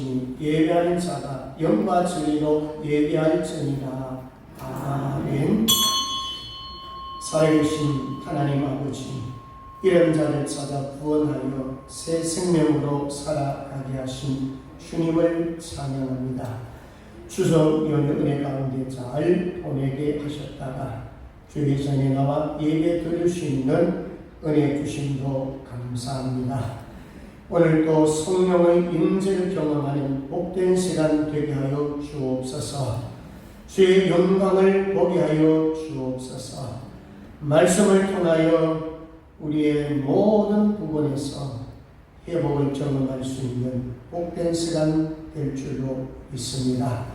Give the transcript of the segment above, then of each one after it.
것이니 예배하는 자가 영과 진리로 예배할지니라. 아멘. 살아계신 하나님 아버지, 이런 자를 찾아 구원하여 새 생명으로 살아가게 하신 주님을 찬양합니다. 추석 연휴 은혜 가운데 잘 보내게 하셨다가 주의 전에 나와 예배 드릴 수 있는 은혜 주심도 감사합니다. 오늘도 성령의 임재를 경험하는 복된 시간 되게 하여 주옵소서. 주의 영광을 보게 하여 주옵소서. 말씀을 통하여 우리의 모든 부분에서 회복을 경험할 수 있는 복된 시간 될 줄로 믿습니다.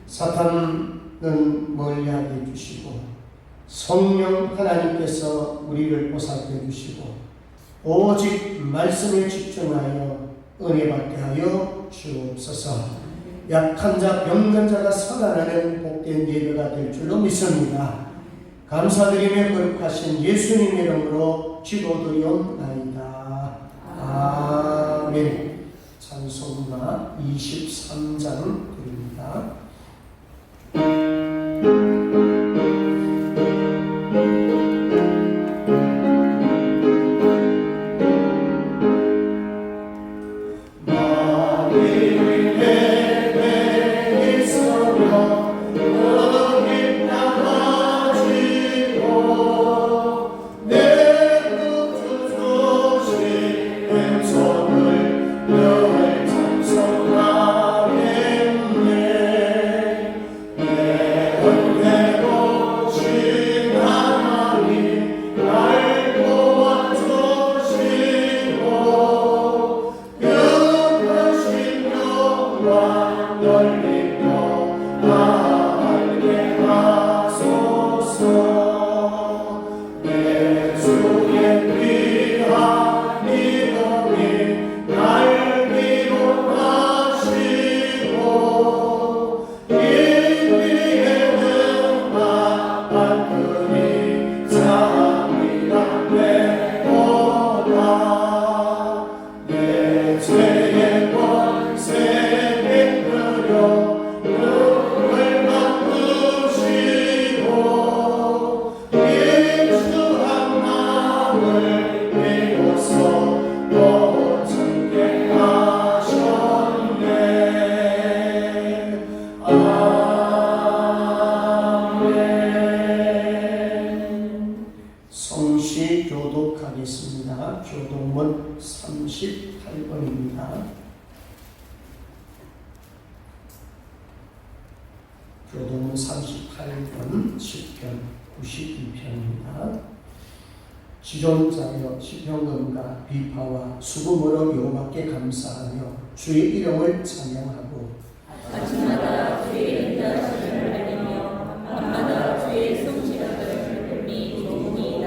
사탄은 멀리하게 해주시고 성령 하나님께서 우리를 보살펴 주시고 오직 말씀에 집중하여 은혜 받게 하여 주옵소서. 약한 자, 병든 자가 살아나는 복된 예배가 될 줄로 믿습니다. 감사드리며 거룩하신 예수님의 이름으로 기도드리옵나이다. 아멘. 찬송가 23장 드립니다. 교독하겠습니다. 교독문 38번입니다. 교독문 38번 10편 92편입니다. 지존자여 시평금과 비파와 수금으로 여호와께 감사하며 주의 이름을 찬양하고 아침마다 주의 인자하심을 알리며 밤마다 주의 성실하심을 믿음이니이다.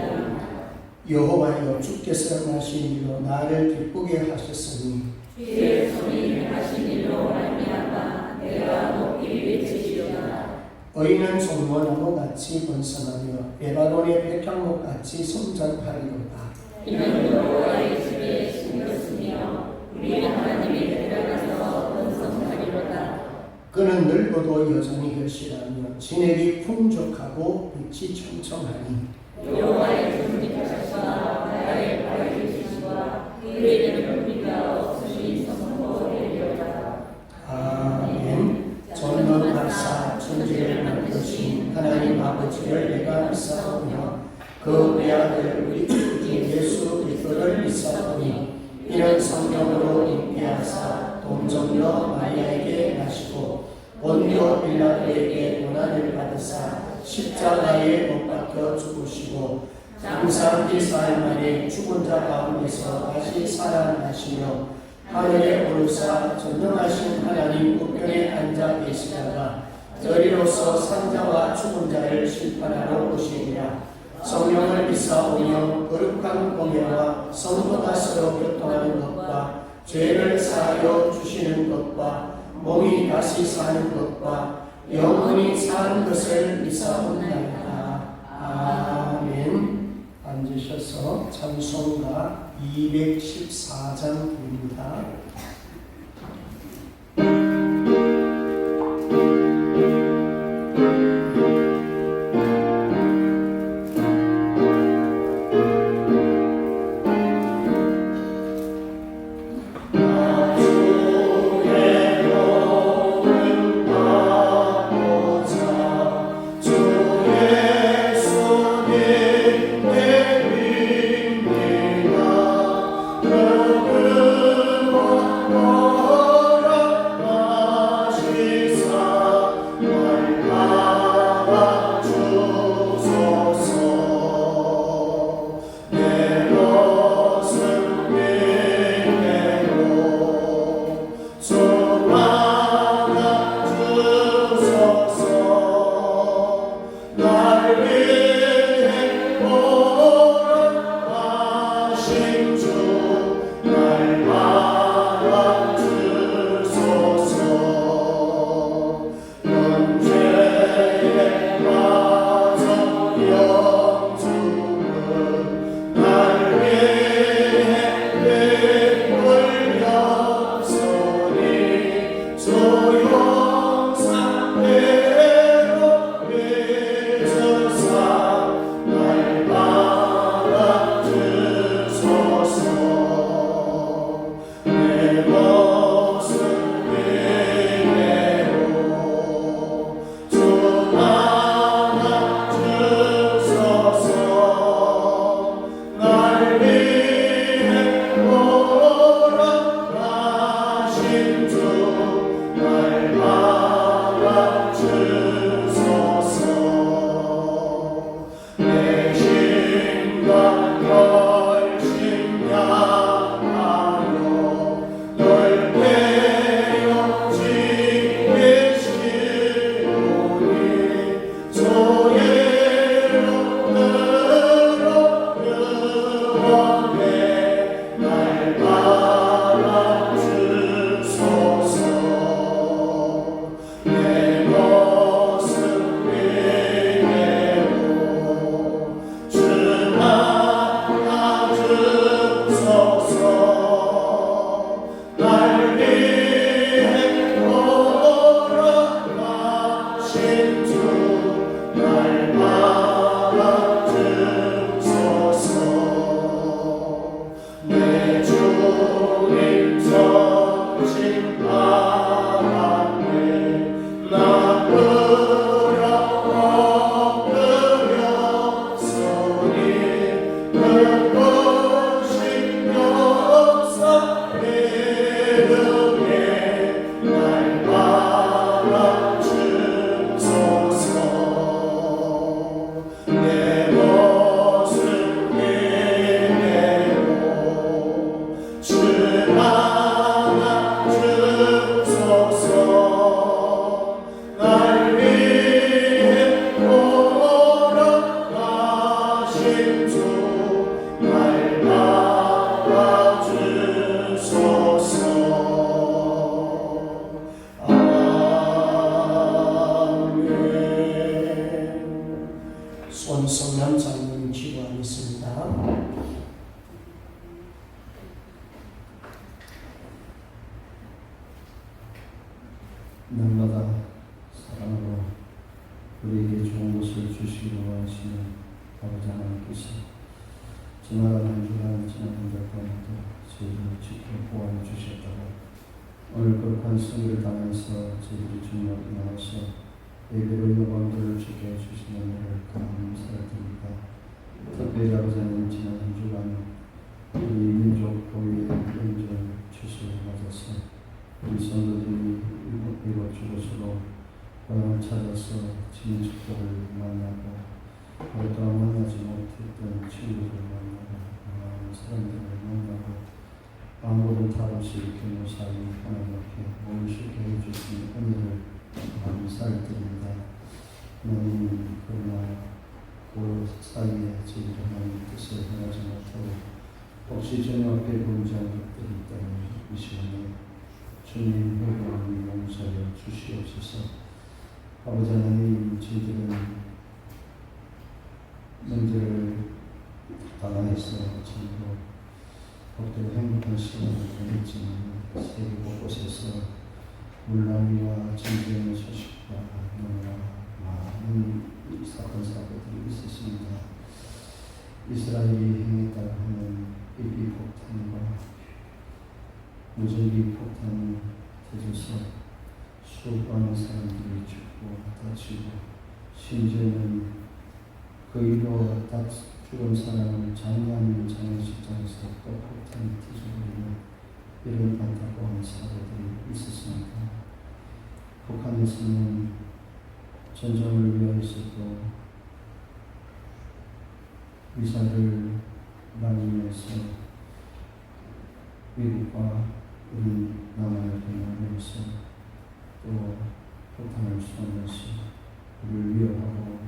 여호와여 주께서 하신 일로 나를 기쁘게 하셨으니 주의 손이 하신 일로 말미암아 내가 높이 외치리로다. 의인은 종려나무같이 번성하며 레바논의 백향목같이 성장하리로다. 이는 여호와의 집에 심겼으며 우리 하나님이 들어가서 번성하리로다. 그는 늙어도 여전히 결실하며 진액이 풍족하고 빛이 청청하니 여호와의 존귀하심과 나의 밝으심과 그에게는 비가 없으니 선포되리로다. 아멘. 전능하사 천지를 만드신 하나님 아버지를 내가 믿사오며 그 외아들 우리 주 예수 그리스도를 믿사오니 이는 성령으로 잉태하사 동정녀 마리아에게 나시고 본디오 빌라도에게 고난을 받으사 십자가에 못 박혀 죽으시고 장사기 사흘 만에 죽은 자 가운데서 다시 살아나시며 하늘에 오르사 전능하신 하나님 우편에 앉아 계시다가 저리로서 산자와 죽은 자를 심판하러 오시리라. 성령을 믿사오며 거룩한 공예와 성도가 서로 교통하는 것과 죄를 사하여 주시는 것과 몸이 다시 사는 것과 영원히 사는 것을 믿사옵나이다. 아멘. 앉으셔서 찬송가 214장입니다. 손성남 장로님 기도하겠습니다. 날마다 사랑으로 우리에게 좋은 것을 주시기로 하시는 아버지 하나님께서 지나가는 한 주간 지난 한 달 동안도 저희를 지켜 보호해 주셨다고 오늘 거룩한 승리를 당해서 저희들이 주님 앞에 나와서 예배로 영광들을 주게 해주시는 은혜를 감사드립니다. 특별히 아버지 하나님 지난 한 주간 우리 민족 교회의 연절 추수를 맞아서 우리 성도들이 이곳 저곳으로 고향을 찾아서 지인 축복을 만나고 오랫동안 만나지 못했던 친구들을 만나고 사람들을 만나고 아무런 탈 없이 이렇게 무사히 하나님께 몸을 쉽게 해주시는 은혜를 감사를 드립니다. 하나님 그러나 그 사이에 저희들 하나님 뜻을 행하지 못하고 혹시 주님 앞에 범죄한 것들이 있다면 이 시간에 주님 회개를 용서해 주시옵소서. 아버지 하나님 저희들은 명절을 당해서 전부 복되고 행복한 시간을 보냈지만 세계 곳곳에서 물난리와 전쟁의 소식과 너무나 많은 사건 사고들이 있었습니다. 이스라엘이 행했다고 하는 비비 폭탄과 무전기 폭탄이 터져서 수많은 사람들이 죽고 다치고 심지어는 그 일로 죽은 사람을 장례하는 장례식장에서 또 폭탄이 터져버리는 이런 안타까운 사고들이 있었습니다. 북한에서는 전쟁을 위해서도 미사일을 날리면서 미국과 우리 남한을 겨누면서 또 폭탄을 쏘면서 우리를 위협하고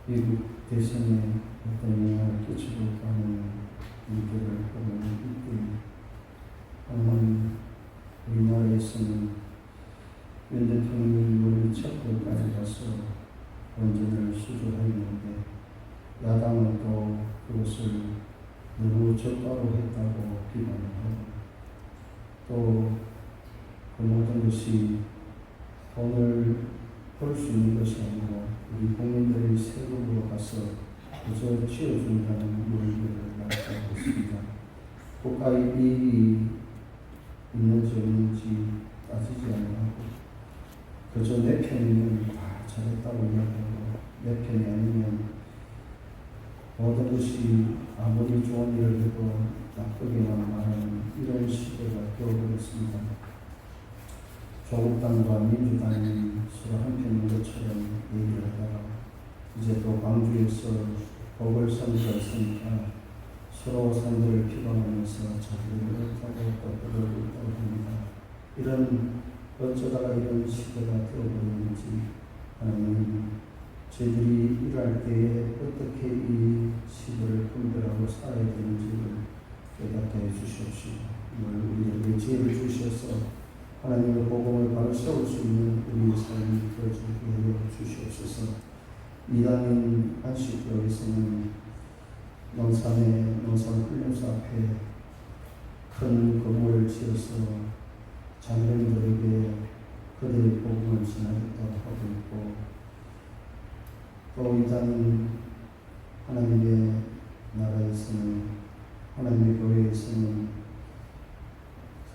미국 대선에 어떤 영향을 끼치고 있다는 일들을 보면 이때 한번 우리나라에서는 윤 대통령이 물리척도까지 가서 원전을 수주했는데 야당은 또 그것을 너무 적다로 했다고 비판을 하고 또 그 모든 것이 돈을 벌 수 있는 것이 아니고 우리 국민들의 세금으로 가서 그저 지어준다는 논리를 말씀하고 있습니다. 국가의 이익이 있는지 없는지 따지지 않고 그저 내 편이면 다 잘했다고 이야기하고 내 편이 아니면 모든 것이 아무리 좋은 일을 해도 나쁘게만 말하는 이런 시대가 되어버렸습니다. 조국당과 민주당이 서로 한편인 것처럼 얘기를 하다가 이제 또 광주에서 보궐선거였으니까 서로 상대를 비방하면서 자기를 그렇다고 또 그러고 있다고 합니다. 이런 어쩌다가 이런 시대가 되어버렸는지 하나님 저희들이 일할 때에 어떻게 이 시대를 분별하고 살아야 되는지를 깨닫게 해주시옵시고 우리에게 지혜를 주셔서 하나님의 복음을 바로 세울 수 있는 우리의 삶이 되어지게 하여 주시옵소서. 이단인 안식교에서는 농산훈련소 앞에 큰 건물을 지어서 장병들에게 그들의 복음을 전하겠다고 하고 있고 또 이단인 하나님의 나라에서는 하나님의 교회에서는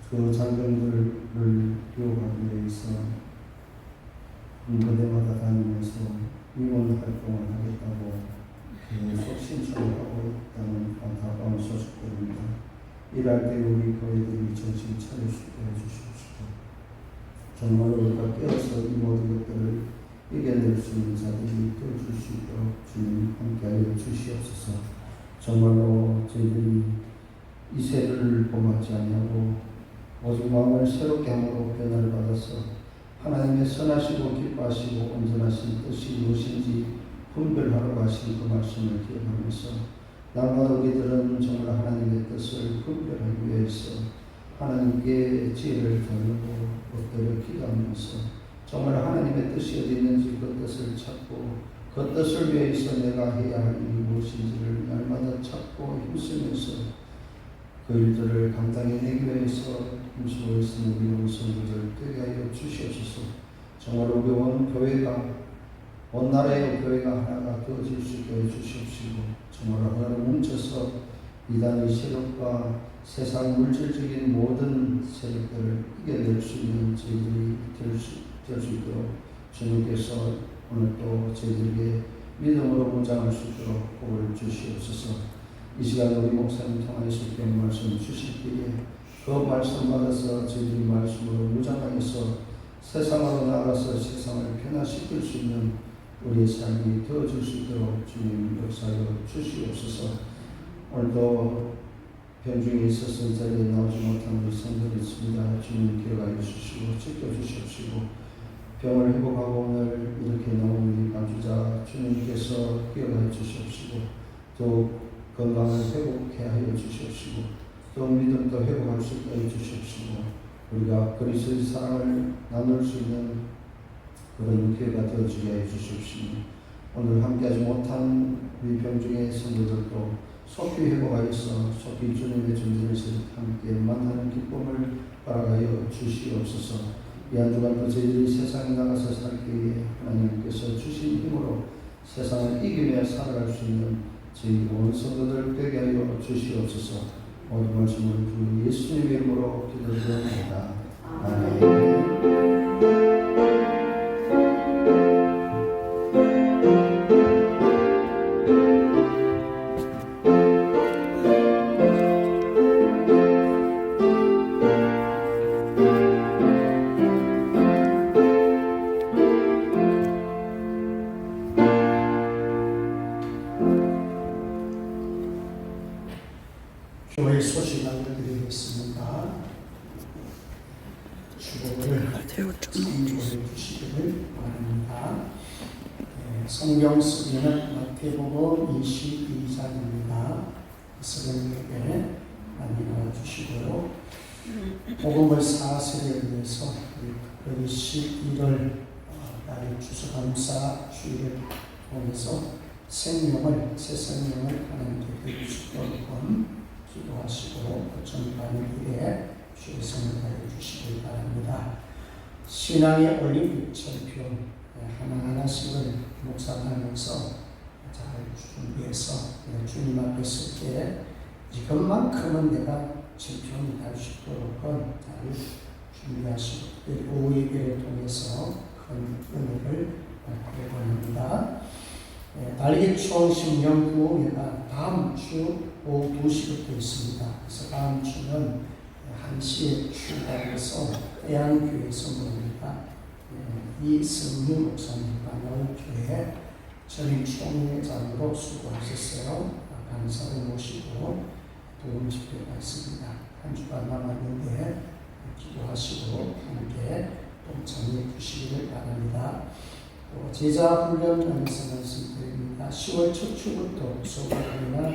그 장병들을 교육하기 위해서 군부대마다 다니면서 위문 활동을 하겠다고 계속 신청하고 있다는 안타까운 소식들입니다. 일할 때 우리 교회들이 정신 차릴 수 있게 해주십시오. 정말로 우리가 깨어서 이 모든 것들을 이겨낼 수 있는 자들이 되어줄 수 있도록 주님 함께하여 주시옵소서. 정말로 저희들이 이 세를 범하지 아니하고 오직 마음을 새롭게 함으로 변화를 받아서 하나님의 선하시고 기뻐하시고 온전하신 뜻이 무엇인지 분별하러 가신 그 말씀을 기억하면서 날마다 우리들은 정말 하나님의 뜻을 분별하기 위해서 하나님께 지혜를 달라고 엎드려 기도하면서 정말 하나님의 뜻이 어디 있는지 그 뜻을 찾고 그 뜻을 위해서 내가 해야 할 일이 무엇인지를 날마다 찾고 힘쓰면서 그 일들을 감당해내기 위해서 힘쓰고 있는 우리 성도들 되게 하여 주시옵소서. 정말 우리 온 교회가 온 나라의 교회가 하나가 되어질 수 있게 해주시옵시고 정말 하나로 뭉쳐서 이단의 세력과 세상 물질적인 모든 세력들을 이겨낼 수 있는 저희들이 될 수 있도록 주님께서 오늘 또 저희들에게 믿음으로 무장할 수 있도록 복을 주시옵소서. 이 시간에 우리 목사님 통하여서 배운 말씀 주실 때에 그 말씀 받아서 저희들이 말씀으로 무장하여서 세상으로 나가서 세상을 변화시킬 수 있는 우리의 삶이 되어질 수 있도록 주님 역사하여 주시옵소서. 오늘도 병중에 있어서 이 자리에 나오지 못한 우리 성도들이 있습니다. 주님 기억하여 주시고 지켜주시옵시고 병을 회복하고 오늘 이렇게 나온 우리 감주자 주님께서 기억하여 주시옵시고 또 건강을 회복해 하여 주시옵시고 또 믿음도 회복할 수 있게 해 주시옵시고 우리가 그리스도의 사랑을 나눌 수 있는 그런 기회가 되어지게 해 주시옵시고 오늘 함께하지 못한 우리 병중의 성도들도 속히 회복하여서 속히 주님의 존재에서 함께 만나는 기쁨을 허락하여 주시옵소서. 이 한 주간도 저희들이 세상에 나가서 살기 위해 하나님께서 주신 힘으로 세상을 이기며 살아갈 수 있는 저희 온 성도들 되게 하여 주시옵소서. 모든 말씀을 주 예수님의 이름으로 기도드립니다. 아멘. 교회 소식 알려드리겠습니다. 주보를 참고해 주시기를 바랍니다. 성경 쓰기는 마태복음 22장입니다. 성경에게 많이 나와주시고요. 복음을 사세를 위해서 특별히 11월 달 추수감사 주일을 통해서 새 생명을 하나님께 드릴 수 있도록 기도하시고 전반 후에 주의 성을 다해 주시길 바랍니다. 신앙의 올림픽 챔피언 하나하나씩을 묵상하면서 잘 준비해서 주님 앞에 설 때 이것만큼은 내가 챔피언이 될 수 있도록 잘 준비하시고 특별히 오후 예배를 통해서 큰 은혜를 받기를 원합니다. 달기총 신령 구호회가 다음 주 오후 2시부터 있습니다. 그래서 다음 주는 1시에 출발해서 대안교회에서 모입니다. 이승리 목사님 반야교회 전임 총회장으로 수고하셨어요. 감사를 모시고 도움 집회가 있습니다. 한 주간 남았는데 기도하시고 함께 동참해 주시기를 바랍니다. 제자 훈련하면서 말씀드립니다. 10월 첫 주부터 수업하거나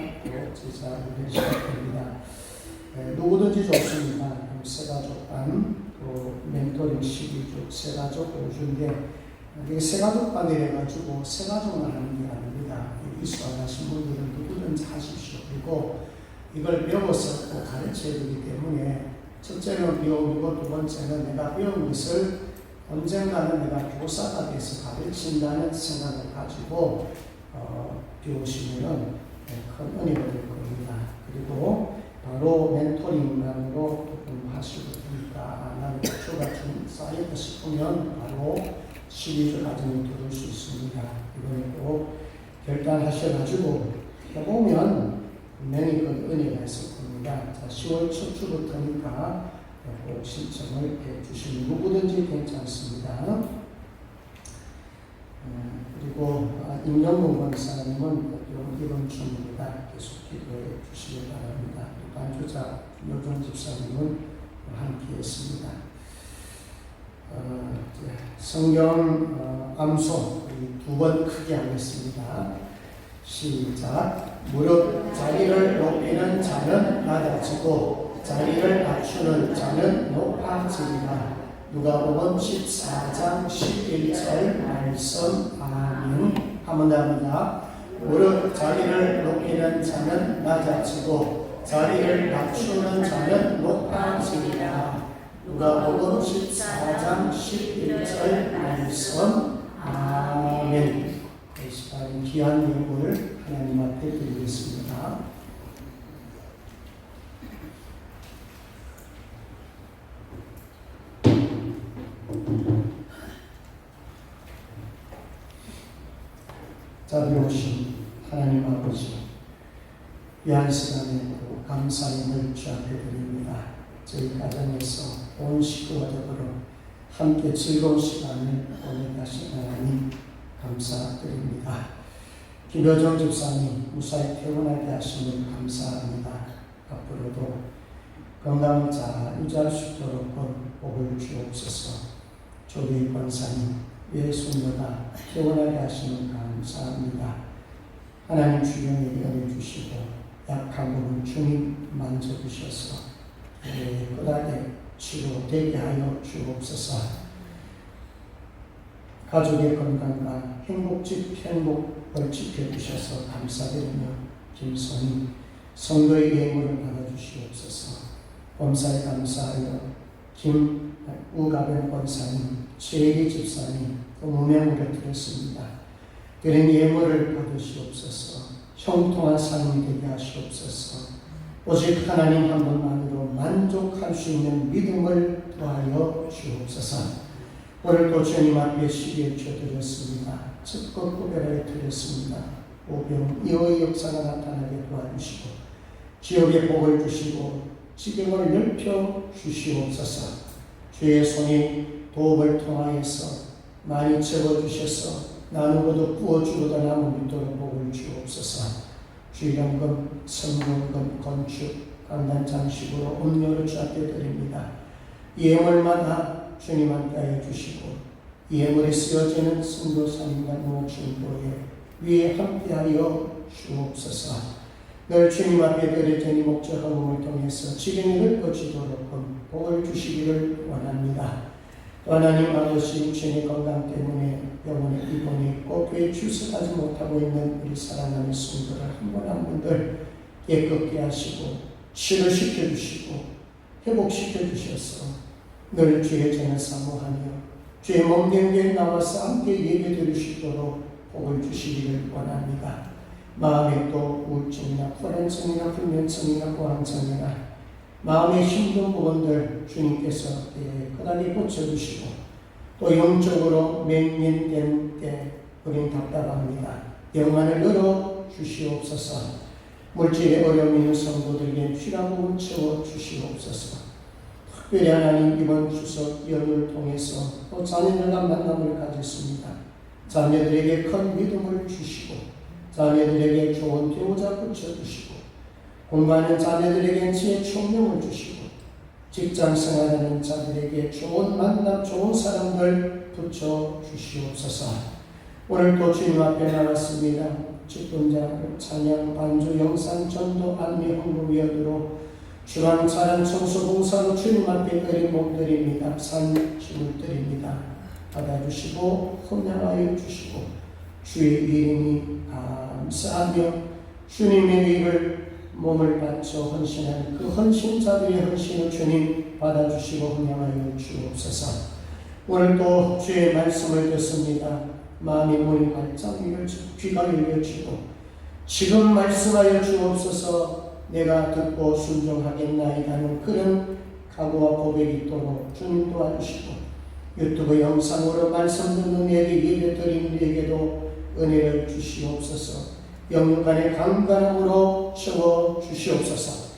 제자 훈련 시작됩니다. 누구든지 좋습니다. 세가족반, 또 멘토링 12주, 세가족 5주인데 세가족반을 해가지고 세가족만 하는 게 아닙니다. 이수하신 분들은 누구든지 하십시오. 그리고 이걸 배워서 또 가르쳐야 되기 때문에 첫째는 배우고 두 번째는 내가 배운 것을 언젠가는 내가 교사가 돼서 가르친다는 생각을 가지고 배우시면 큰 은혜가 될 겁니다. 그리고 바로 멘토링만으로 하시고 있으니까 나는 기초가 좀 쌓였다 싶으면 바로 12주 과정에 들을 수 있습니다. 이번에 꼭 결단하셔가지고 해보면 분명히 그 은혜가 있을 겁니다. 자, 10월 첫 주부터니까 꼭 신청을 해 주시면 누구든지 괜찮습니다. 그리고 임영웅 권사님은 이번 주입니다. 계속 기도해 주시기 바랍니다. 반주자 요정 집사님은 함께했습니다. 성경 암송 두 번 크게 하겠습니다. 시작. 무릇 자기를 높이는 자는 낮아지고 자기를 낮추는 자는 높아지리라. 누가복음 14장 11절 말씀. 아멘. 한번 더 합니다. 무릇 자기를 높이는 자는 낮아지고 자기를 낮추는 자는 높아지리라. 누가복음 14장 11절 말씀. 아멘. 이 시간 귀한 예물을 하나님 앞에 드리겠습니다. 자비로 오신 하나님 아버지, 귀한 시간에 감사함을 주 앞에 드립니다. 저희 가정에서 온 식구와 더불어 함께 즐거운 시간을 보내게 하신 하나님 감사드립니다. 김효정 집사님 무사히 퇴원하게 하시는 감사합니다. 앞으로도 건강을 잘 유지할 수 있도록 복을 주옵소서. 조리 권사님 외손녀가 퇴원하게 하시는 감사합니다. 하나님 주님에게 은혜 주시고 약한 부분 주님 만져주셔서 끝하게 치료되게 하여 주옵소서. 가족의 건강과 행복을 지켜주셔서 감사드리며 김선희 성도의 예물을 받아주시옵소서. 범사에 감사하여 김우가변 권사님, 최혜리 집사님, 무명으로 드렸습니다. 드린 예물을 받으시옵소서. 형통한 삶이 되게 하시옵소서. 오직 하나님 한 분만으로 만족할 수 있는 믿음을 더하여 주옵소서. 오늘도 주님 앞에 시기에 쳐드렸습니다. 적극 구별하여 드렸습니다. 오병 이어의 역사가 나타나게 도와주시고 지역에 복을 주시고 지경을 넓혀 주시옵소서. 주의 손이 도움을 통하여서 많이 채워주셔서 나누고도 부어주고도 남은 믿도록 복을 주옵소서. 주일연금, 성공금, 건축, 강단 장식으로 음료를 주 앞에 드립니다. 예물마다 주님 함께하여 주시고 예물에 쓰여지는 성도사님과 목신도에 위에 함께하여 주옵소서. 늘 주님 앞에 드려진 이 목적 헌금을 통해서 지경이 넓어지도록 복을 주시기를 원합니다. 또 하나님 아버지 육신의 건강 때문에 병원에 입원해 있고 교회 출석하지 못하고 있는 우리 사랑하는 성도들 한 분 한 분들 깨끗게 하시고 치료시켜 주시고 회복시켜 주셔서 늘 주의 전을 사모하며 주의 몸 경계에 나와서 함께 예배 드릴 수 있도록 복을 주시기를 원합니다. 마음에 또 우울증이나 불안증이나 불면증이나 고함증이나 마음의 힘든 부분들 주님께서 깨끗하게 고쳐주시고 또 영적으로 맹인된 때 우린 답답합니다. 영안을 열어 주시옵소서. 물질의 어려움이 있는 성도들에게 필요한 부분 채워 주시옵소서. 특별히 하나님 이번 추석 연휴를 통해서 또 자녀들과 만남을 가졌습니다. 자녀들에게 큰 믿음을 주시고 자녀들에게 좋은 배우자 붙여주시고 공부하는 자녀들에게 지혜 총명을 주시고 직장 생활하는 자들에게 좋은 만남, 좋은 사람들 붙여주시옵소서. 오늘도 주님 앞에 나왔습니다. 직분자, 찬양, 반주, 영상, 전도, 안내, 헌금, 위원으로 주간 찬양, 청소, 봉사로 주님 앞에 드린 몸드립니다. 산 힘을 드립니다. 받아주시고 헌양하여 주시고 주의 이름이 감사하며 주님의 일을 몸을 바쳐 헌신하는 그 헌신자들의 헌신을 주님 받아주시고 헌양하여 주옵소서. 오늘도 주의 말씀을 듣습니다. 마음의 문이 활짝 열려지고 귀가 열려지고 지금 말씀하여 주옵소서. 내가 듣고 순종하겠나이다는 그런 각오와 고백이 있도록 주님 도와주시고 유튜브 영상으로 말씀 듣는 이에게 예배드리는 이에게도 은혜를 주시옵소서. 영육간의 강건함으로 채워 주시옵소서.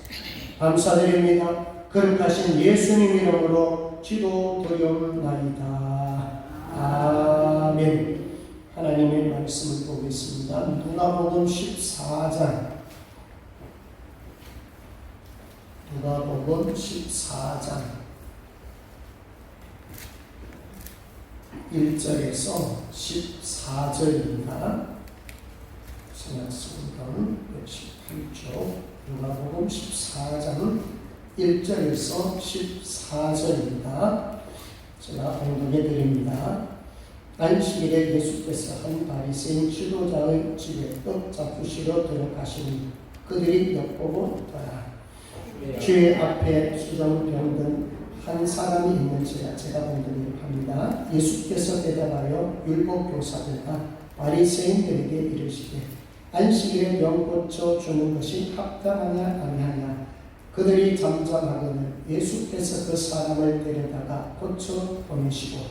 감사드립니다. 거룩하신 예수님 이름으로 기도드리옵나이다. 아멘. 하나님의 말씀을 보겠습니다. 누가복음 14장 누가복음 14장 1절에서 14절입니다. 성경성경 68쪽 누가복음 14장 1절에서 14절입니다. 제가 공독해 드립니다. 안식일에 예수께서 한 바리새인 지도자의 집에 떡 잡수시러 들어가시니 그들이 엿보고 있더라. 주의 앞에 수정병든 한 사람이 있는지라. 제가 공독합니다. 예수께서 대답하여 율법교사들과 바리새인들에게 이르시되 안식일에 병 고쳐 주는 것이 합당하냐 아니하냐. 그들이 잠잠하거늘 예수께서 그 사람을 데려다가 고쳐 보내시고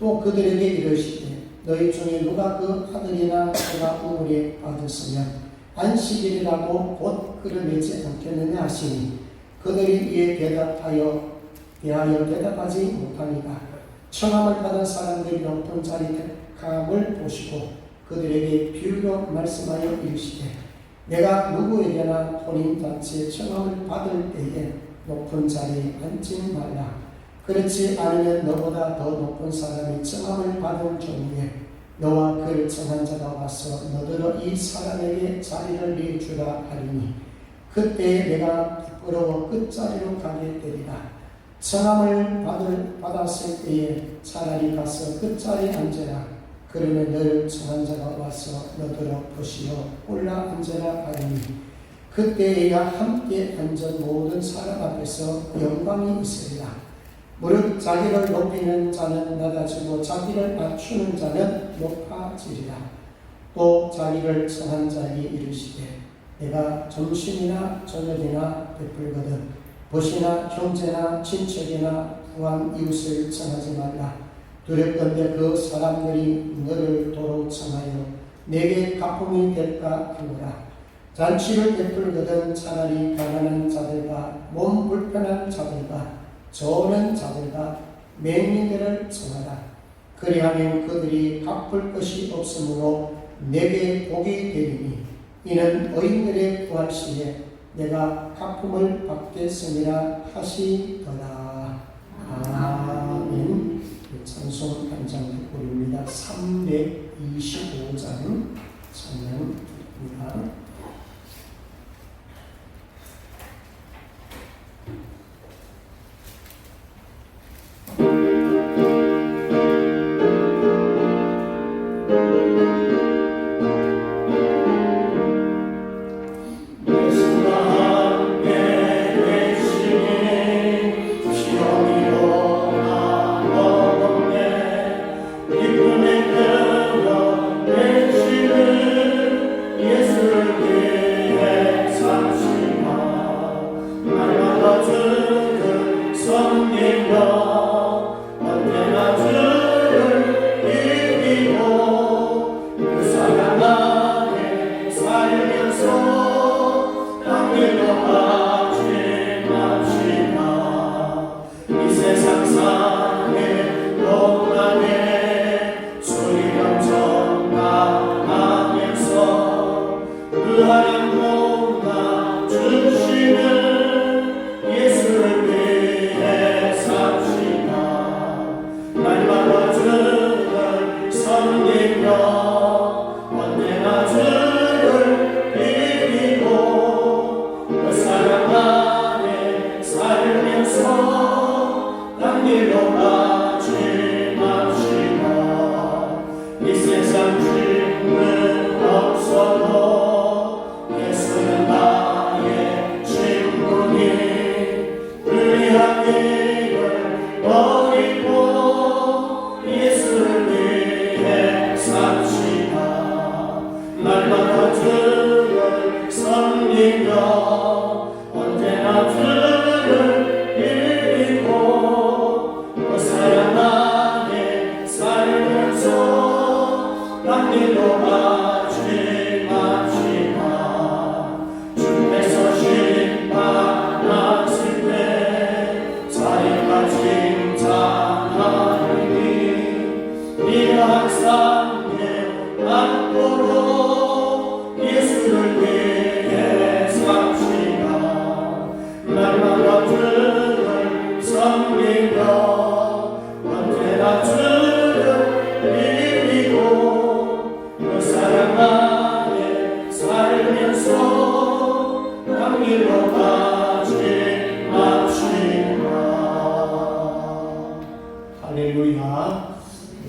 또 그들에게 이르시되 너희 중에 누가 그 아들이나 그가 우물에 빠졌으면 안식일이라고 곧 끌어내지 않겠느냐 하시니 그들이 이에 대하여 대답하지 못하니까 청함을 받은 사람들이 높은 자리 택함을 보시고 그들에게 비유로 말씀하여 이르시되 내가 누구에게나 혼인잔치에 청함을 받을 때에 높은 자리에 앉지 말라. 그렇지 않으면 너보다 더 높은 사람이 청함을 받은 경우에 너와 그를 청한 자가 와서 너더러 이 사람에게 자리를 내주라 하리니 그때에 내가 부끄러워 끝자리로 가게 되리라. 청함을 받았을 때에 차라리 가서 끝자리에 앉으라. 그러면 너를 청한 자가 와서 너더러 보시어 올라 앉으라 하리니 그때에야 함께 앉은 모든 사람 앞에서 영광이 있으리라. 무릇 자기를 높이는 자는 낮아지고 자기를 낮추는 자는 높아지리라. 또 자기를 청한 자에게 이르시되 내가 점심이나 저녁이나 베풀거든 벗이나 형제나 친척이나 부한 이웃을 청하지 말라. 두렵건대 그 사람들이 너를 도로 청하여 내게 가품이 될까 하노라. 잔치를 베풀거든 차라리 가난한 자들과 몸 불편한 자들과 저는 자들과 맹인들을 청하라. 그리하면 그들이 갚을 것이 없으므로 내게 복이 되리니 이는 의인들의 부활 시에 내가 갚음을 받겠으니라 하시더라. 아멘. 찬송 한 장 듣고입니다. 325장 찬양입니다. 예수와 함께 계시니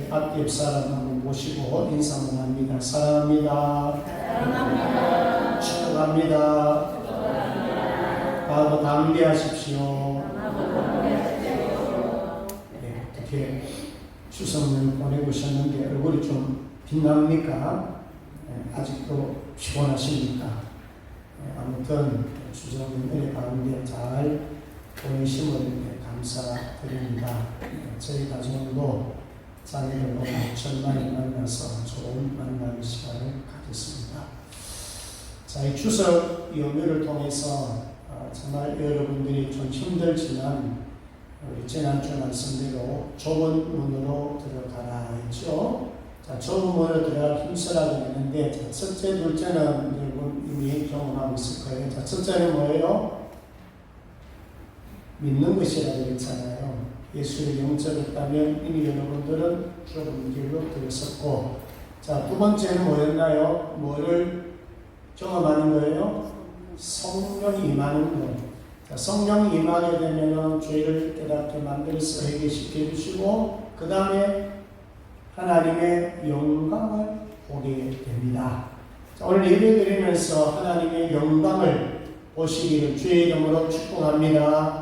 우리 앞옆 사람 한번 모시고 인사 한번 합니다. 사랑합니다. 사랑합니다. 축복합니다. 나하고 담대하십시오. 네, 어떻게 추석을 보내보셨는데 얼굴이 좀 빛납니까? 네, 아직도 피곤하십니까? 네, 아무튼 추석은 은혜 가운데 잘 보내심을 감사드립니다. 네, 저희 가정도 자녀들로 천만에 만나서 좋은 만남의 시간을 가졌습니다. 자, 이 추석 연휴를 통해서 정말 여러분들이 좀 힘들지만 우리 지난주 말씀대로 좁은 문으로 들어가라 했죠. 자, 좁은 문으로 들어갈 힘쓰라고 했는데, 자, 첫째, 둘째는 여러분 이미 경험하고 있을 거예요. 자, 첫째는 뭐예요? 믿는 것이라고 했잖아요. 예수를 영접했다면 이미 여러분들은 좁은 길로 들어섰고, 자, 두 번째는 뭐였나요? 뭐를 경험하는 거예요? 성령이 임하는 것. 자, 성령이 임하게 되면 죄를 깨닫게 만들어서 회개시켜 주시고, 그 다음에 하나님의 영광을 보게 됩니다. 자, 오늘 예배 드리면서 하나님의 영광을 보시기를 주의 이름으로 축복합니다.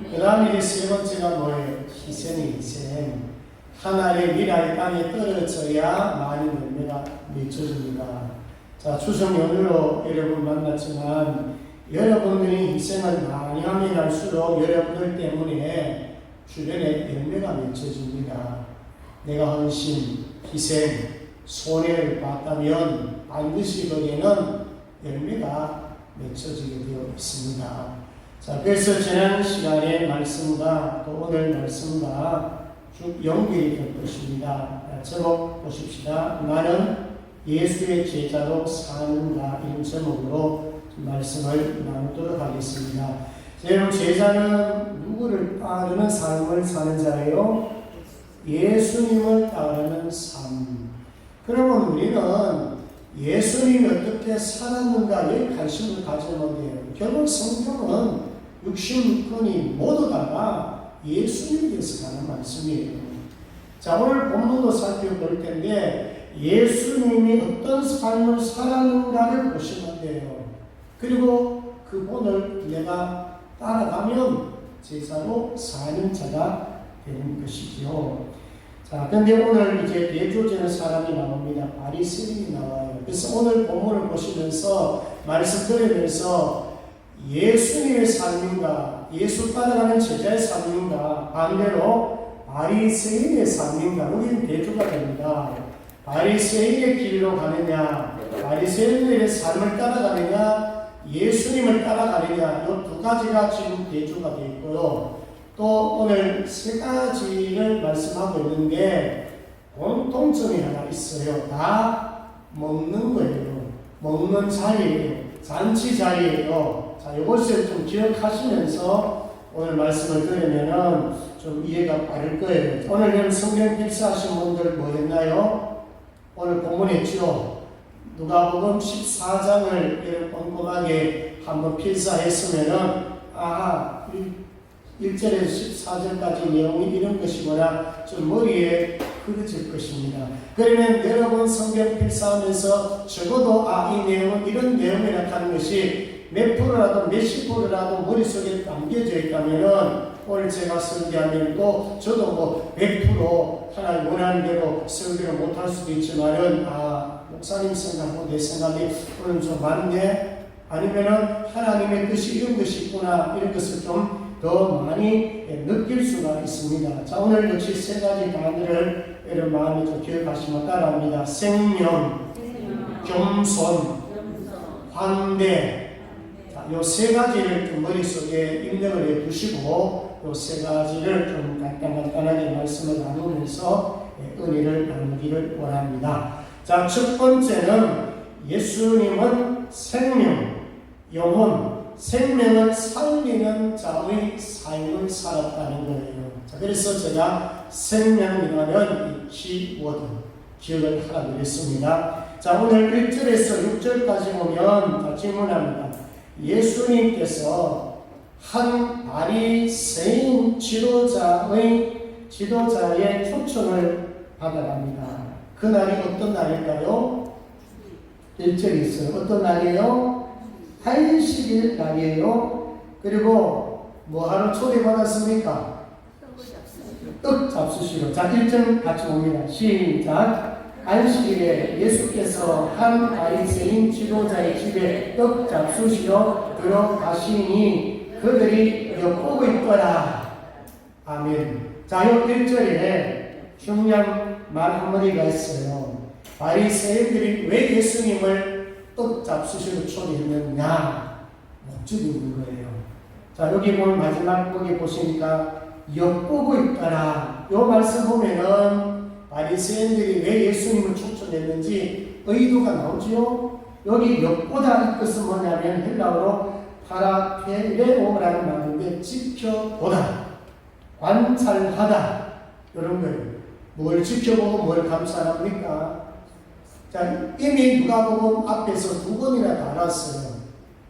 그 다음에 세 번째가 뭐예요? 희생이 희생. 하나님의 미랄이 땅에 떨어져야 많은 열매가 맺혀집니다. 자, 추석 연휴로 여러분 만났지만 여러분들이 희생을 많이 하면 할수록 여러분들 때문에 주변에 열매가 맺혀집니다. 내가 헌신, 희생, 손해를 봤다면 반드시 거기에는 열매가 맺혀지게 되어 있습니다. 자, 그래서 지난 시간의 말씀과 또 오늘 말씀과 쭉 연결이 될 것입니다. 제목 보십시다. 나는 예수의 제자로 사는가, 이런 제목으로 말씀을 나누도록 하겠습니다. 여러분, 제자는 누구를 따르는 삶을 사는 자예요? 예수님을 따르는 삶. 그러면 우리는 예수님이 어떻게 살았는가에 관심을 가지면 돼요. 결국 성경은 66권이 모두 다가 예수님에 대해서 가는 말씀이에요. 자, 오늘 본문도 살펴볼 텐데 예수님이 어떤 삶을 살았는가를 보시면 돼요. 그리고 그 본을 내가 따라가면 제자로 사는 자가 되는 것이죠. 자, 근데 오늘 이제 대조되는 사람이 나옵니다. 바리새인이 나와요. 그래서 오늘 본문을 보시면서 말씀 들으면서 예수님의 삶인가, 예수 따라가는 제자의 삶인가, 반대로 바리새인의 삶인가, 우리는 대조가 됩니다. 바리새인의 길로 가느냐, 바리새인의 삶을 따라가느냐, 예수님을 따라가느냐, 이 두 가지가 지금 대조가 되어 있고요. 또 오늘 세 가지를 말씀하고 있는데 공통점이 하나 있어요. 다 먹는 거예요. 먹는 자리예요. 잔치 자리예요. 자, 이것을 좀 기억하시면서 오늘 말씀을 들으면은 좀 이해가 빠를 거예요. 오늘 성경 필사하신 분들 뭐였나요? 오늘 본문했죠. 누가복음 14장을 꼼꼼하게 한번 필사했으면은 1절에서 14절까지 내용이 이런 것이구나 좀 머리에 그려질 것입니다. 그러면 여러분 성경 필사하면서 적어도 이 내용은 이런 내용이라 하는 것이 몇 프로라도 몇십 프로라도 머릿속에 담겨져 있다면은 오늘 제가 설교하면 또 저도 100% 하나님 원하는 대로 설교를 못할 수도 있지만은 목사님 생각하고 내 생각이 오늘 좀 맞네, 아니면은 하나님의 뜻이 이런 것이 있구나, 이런 것을 좀 더 많이 느낄 수가 있습니다. 자, 오늘 역시 세 가지 단어를 여러분 마음에 좀 기억하시면 따라합니다. 생명, 겸손, 환대. 자, 요 세 가지를 좀 머릿속에 입력을 해 두시고 요 세 가지를 좀 간단하게 말씀을 나누면서 은혜를 나누기를 원합니다. 자, 첫 번째는 예수님은 생명, 영혼, 생명을 살리는 자의 삶을 살았다는 거예요. 자, 그래서 제가 생명이라는 이 키워드 기억을 하라고 했습니다. 자, 오늘 1절에서 6절까지 보면 질문합니다. 예수님께서 한 바리새인 지도자의 초청을 받아갑니다. 그 날이 어떤 날일까요? 1절이 있어요. 어떤 날이에요? 안식일 날이에요. 그리고 뭐하러 초대받았습니까? 떡 잡수시러. 자, 1절 같이 봅니다. 시작. 안식일에 예수께서 한 바리새인 지도자의 집에 떡 잡수시러 들어가시니 그들이 엿보고 있더라. 아멘. 자, 이 1절에 중요한 말 한마디가 있어요. 바리새인들이 왜 예수님을 떡 잡수시러 초대했느냐? 목적이 있는 거예요. 자, 여기 보면 마지막 거기 보시니까 엿보고 있더라. 이 말씀 보면은 바리새인들이 왜 예수님을 초청했는지 의도가 나오지요. 여기 엿보다 이 뜻은 뭐냐면 헬라어로 파라페레오라는 말인데 지켜보다, 관찰하다 이런 거예요. 뭘 지켜보고 뭘 감찰합니까? 자, 이미 누가복음 앞에서 2번이나 달았어요.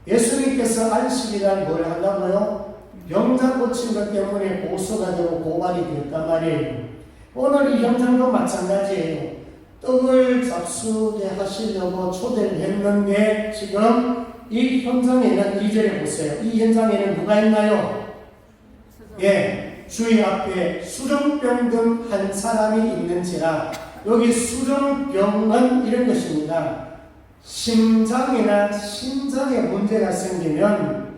예수님께서 안식일날 뭘 한다고요? 병자 고친 것 때문에 고소가 되고 고발이 되었단 말이에요. 오늘 이 현장도 마찬가지예요. 떡을 잡수게 하시려고 초대를 했는데 지금 이 현장에는 2절에 보세요. 이 현장에는 누가 있나요? 예, 주의 앞에 수정병 든 한 사람이 있는지라. 여기 수정병은 이런 것입니다. 심장이나 심장에 문제가 생기면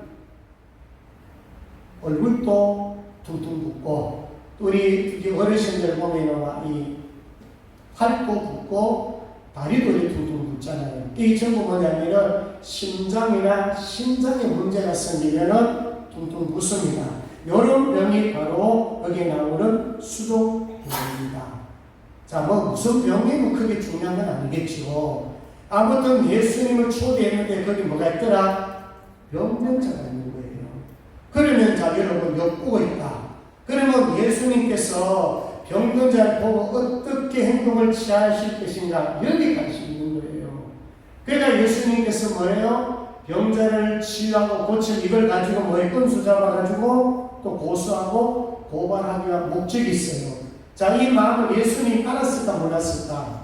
얼굴도 퉁퉁 붓고, 우리 어르신들 보면 이 팔도 붓고 다리도 이렇게 퉁퉁 붓잖아요. 이게 전부 뭐냐면은 심장이나 심장에 문제가 생기면은 퉁퉁 붓습니다. 이런 병이 바로 여기 나오는 수종병입니다. 자, 뭐 무슨 병이면 그게 중요한 건 아니겠죠. 아무튼 예수님을 초대했는데 거기 뭐가 있더라? 병명자가 있는 거예요. 그러면 자, 여러분 엿보고 있다. 그러면 예수님께서 병든자를 보고 어떻게 행동을 취하실 것인가, 여기 관심이 있는 거예요. 그러니까 예수님께서 뭐예요? 병자를 치유하고 고칠 이걸 가지고 뭐에 끈수 잡아가지고 또 고소하고 고발하기 위한 목적이 있어요. 자, 이 마음을 예수님이 알았을까 몰랐을까?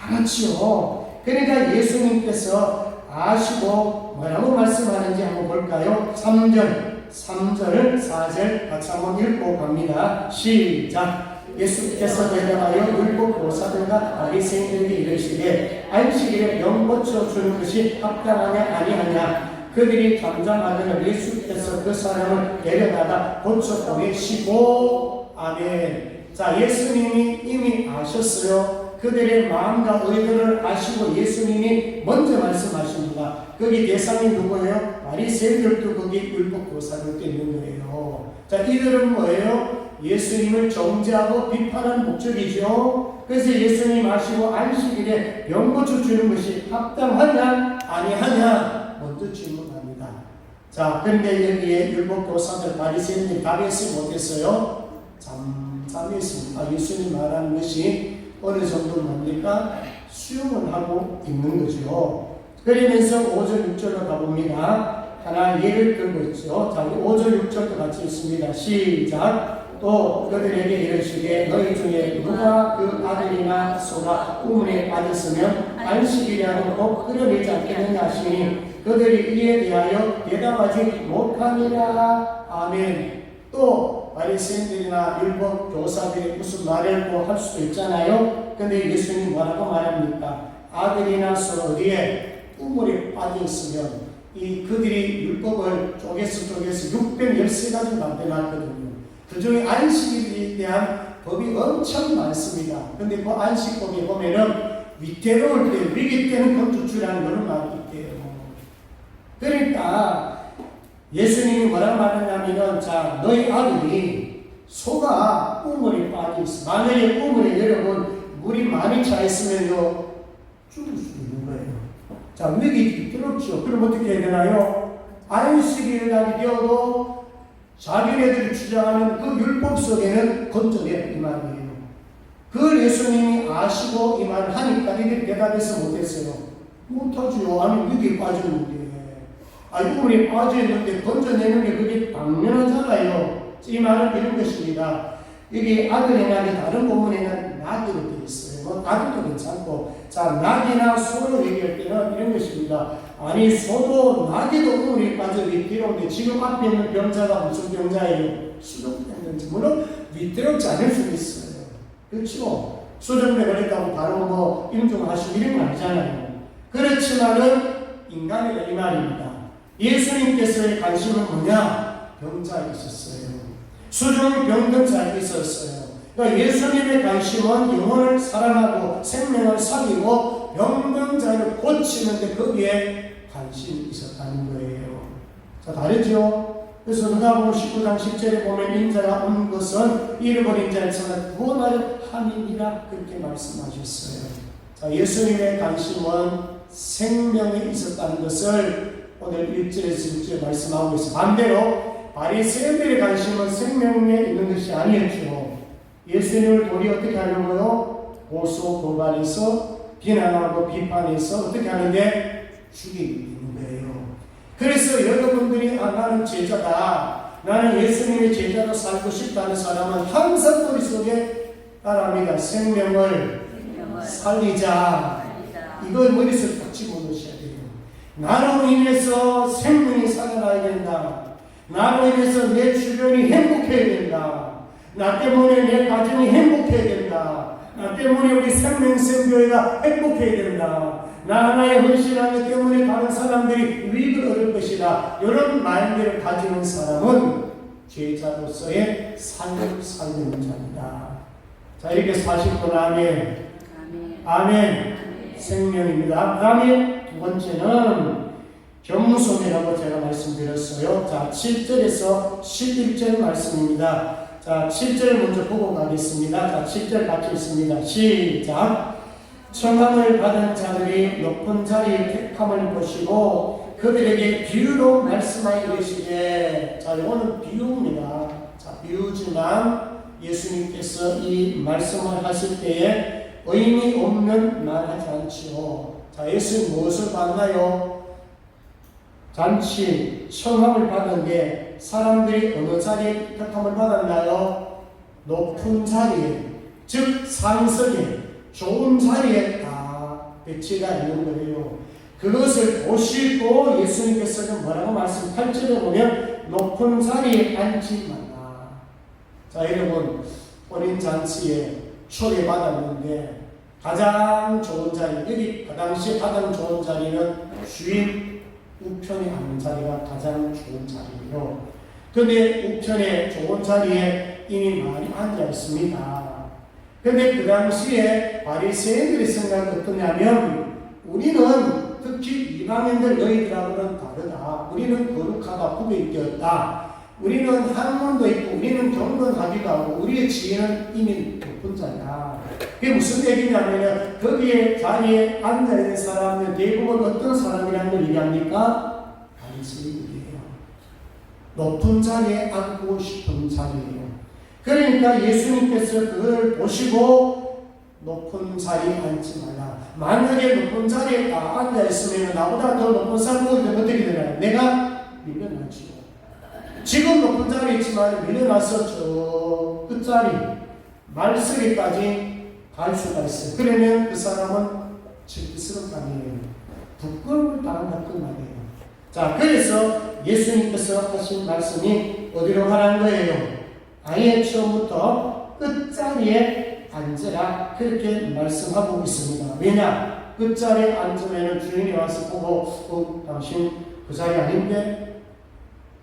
알았지요. 그러니까 예수님께서 아시고 뭐라고 말씀하는지 한번 볼까요? 3절, 4절 같이 한번 읽고 갑니다. 시작. 예수께서 대답하여 율법 교사들과 바리새인들에게 이르시되 안식일에 병 고쳐 주는 것이 합당하냐 아니하냐. 그들이 잠잠하더니 예수께서 그 사람을 데려다가 고쳐 보내시고. 아멘. 자, 예수님이 이미 아셨어요. 그들의 마음과 의도를 아시고 예수님이 먼저 말씀하십니다. 거기 대상이 누구예요? 바리새인들도 거기 율법 교사들도 있는 거예요. 자, 이들은 뭐예요? 예수님을 정죄하고 비판하는 목적이죠. 그래서 예수님 아시고 안식일에 병 고쳐 주는 것이 합당하냐 아니하냐 먼저 질문합니다. 자, 그런데 여기에 율법 교사들 바리새인들이 답했지 못했어요. 잠잠했습니다. 예수님 말하는 것이 어느 정도 뭡니까? 수용을 하고 있는 거죠. 그러면서 5절 6절로 가봅니다. 하나 예를 들고 있죠. 자, 5절 6절도 같이 있습니다. 시작. 또 그들에게 이르시되 너희 중에 누가 그 아들이나 소가 우물에 빠졌으면 안식일이라도 꼭 끌어내지 않겠느냐 하시니 그들이 이에 대하여 대답하지 못하니라. 아멘. 또 바리새인들이나 율법 교사들이 무슨 말을 뭐 할 수도 있잖아요. 근데 예수님 뭐라고 말합니까? 아들이나 소 어디에 우물에 빠져 있으면 이 그들이 율법을 쪼개서 613가지 만들어놨거든요. 그 중에 안식일에 대한 법이 엄청 많습니다. 근데 그 안식법에 보면은 위태로울 때, 위기 때는 건축주라는 그런 말이 있대요. 그러니까 예수님이 뭐라고 말하냐면은, 자, 너희 아들이 소가 우물에 빠져 있어. 만약에 우물에 여러분 물이 많이 차 있으면요, 죽을 수 있는 거예요. 자, 위기 들었죠. 그럼 어떻게 해야 되나요? 안식일 날이 되어도 자기네들이 주장하는 그 율법 속에는 건져내, 이 말이에요. 그걸 예수님이 아시고 이 말을 하니까 이들이 대답해서 못했어요. 못하죠. 아니, 위기에 빠졌는데. 우물에 빠져있는데 건져내는 게 그게 당연하잖아요. 이 말은 이런 것입니다. 이게 아들의 날이 다른 본문에는 낙으로 되어 가도 괜찮고, 자, 낙이나 소로 얘기할 때는 이런 것입니다. 아니, 소도 낙에도 우물이 빠져 위태로운데 지금 앞에 있는 병자가 무슨 병자예요? 수정됐는지. 물론 위태롭지 않을 수 있어요. 그렇죠? 수정돼 버렸다고 바로 뭐 인정하시고 이런 건 아니잖아요. 그렇지만은 인간이다 이 말입니다. 예수님께서의 관심은 뭐냐? 병자에 있었어요. 수중 병든 자에 있었어요. 그러니까 예수님의 관심은 영혼을 사랑하고 생명을 살리고 병든 자를 고치는데 거기에 관심이 있었다는 거예요. 자, 다르죠? 그래서 누가복음 19장 10절에 보면 인자가 온 것은 잃어버린 자를 찾아 구원하려 함이니라 그렇게 말씀하셨어요. 자, 예수님의 관심은 생명에 있었다는 것을 오늘 1절에서 6절에 말씀하고 있어요. 반대로 바리새인들의 관심은 생명에 있는 것이 아니었죠. 예수님을 도리 어떻게 하려고요? 고소 고발해서 비난하고 비판해서 어떻게 하는데 죽이는 거예요. 그래서 여러분들이 나는 제자다, 나는 예수님의 제자로 살고 싶다는 사람은 항상 머릿속에 따라합니다. 생명을 살리자. 이걸 머릿속에 딱 집어넣으셔야 돼요. 나로 인해서 생명이 살아나야 된다. 나로 인해서 내 주변이 행복해야 된다. 나 때문에 내 가정이 행복해야 된다. 나 때문에 우리 생명생교회가 행복해야 된다. 나 하나의 헌신하기 때문에 다른 사람들이 유익을 얻을 것이다. 이런 마인드를 가지는 사람은 제자로서의 삶을 살는 자입니다. 자, 이렇게 사실 분 아멘. 아멘. 생명입니다. 그 다음에 두 번째는 겸손이라고 제가 말씀드렸어요. 자, 7절에서 11절 말씀입니다. 자, 7절 먼저 보고 가겠습니다. 자, 7절 같이 읽습니다. 시작. 청함을 받은 자들이 높은 자리의 택함을 보시고 그들에게 비유로 말씀하여 이르시되, 자, 이거는 비유입니다. 자, 비유지만 예수님께서 이 말씀을 하실 때에 의미 없는 말 하지 않지요. 자, 예수님 무엇을 받나요? 잔치, 청함을 받은데 사람들이 어느 자리에 택함을 받았나요? 높은 자리에, 즉 상석에, 좋은 자리에 다 배치가 있는 거예요. 그것을 보시고 예수님께서는 뭐라고 말씀 8절에 보면 높은 자리에 앉지 말라. 자, 여러분, 어린 잔치에 초대받았는데 가장 좋은 자리, 여기 그 당시 가장 좋은 자리는 주인 우편에 앉는 자리가 가장 좋은 자리예요. 그런데 우편에 좋은 자리에 이미 많이 앉아 있습니다. 그런데 그 당시에 바리새인들의 생각은 어떠냐면, 우리는 특히 이방인들 너희들하고는 다르다. 우리는 거룩하다, 구별되었다. 우리는 학문도 있고 우리는 경건하기도 하고 우리의 지혜는 이미 높은 자야. 그게 무슨 얘기냐면 거기에 자리에 앉아있는 사람은 대부분 어떤 사람이라는 걸 얘기합니까? 바리새인이에요. 높은 자리에 앉고 싶은 자리예요. 그러니까 예수님께서 그걸 보시고 높은 자리에 앉지 말라. 만약에 높은 자리에 다 앉아있으면 나보다 더 높은 사람들은 어떻게 되나요? 내가 밀려나지요. 지금 높은 자리에 있지만 밀려나서 저 끝자리 말쓰기까지 갈 수가 있어요. 그러면 그 사람은 질투스러운 아니에요. 부끄러움을 당한다 그 말이에요. 자, 그래서 예수님께서 하신 말씀이 어디로 가라는 거예요? 아예 처음부터 끝자리에 앉으라 그렇게 말씀하고 있습니다. 왜냐? 끝자리에 앉으면 주인이 와서 보고 당신 그 자리 아닌데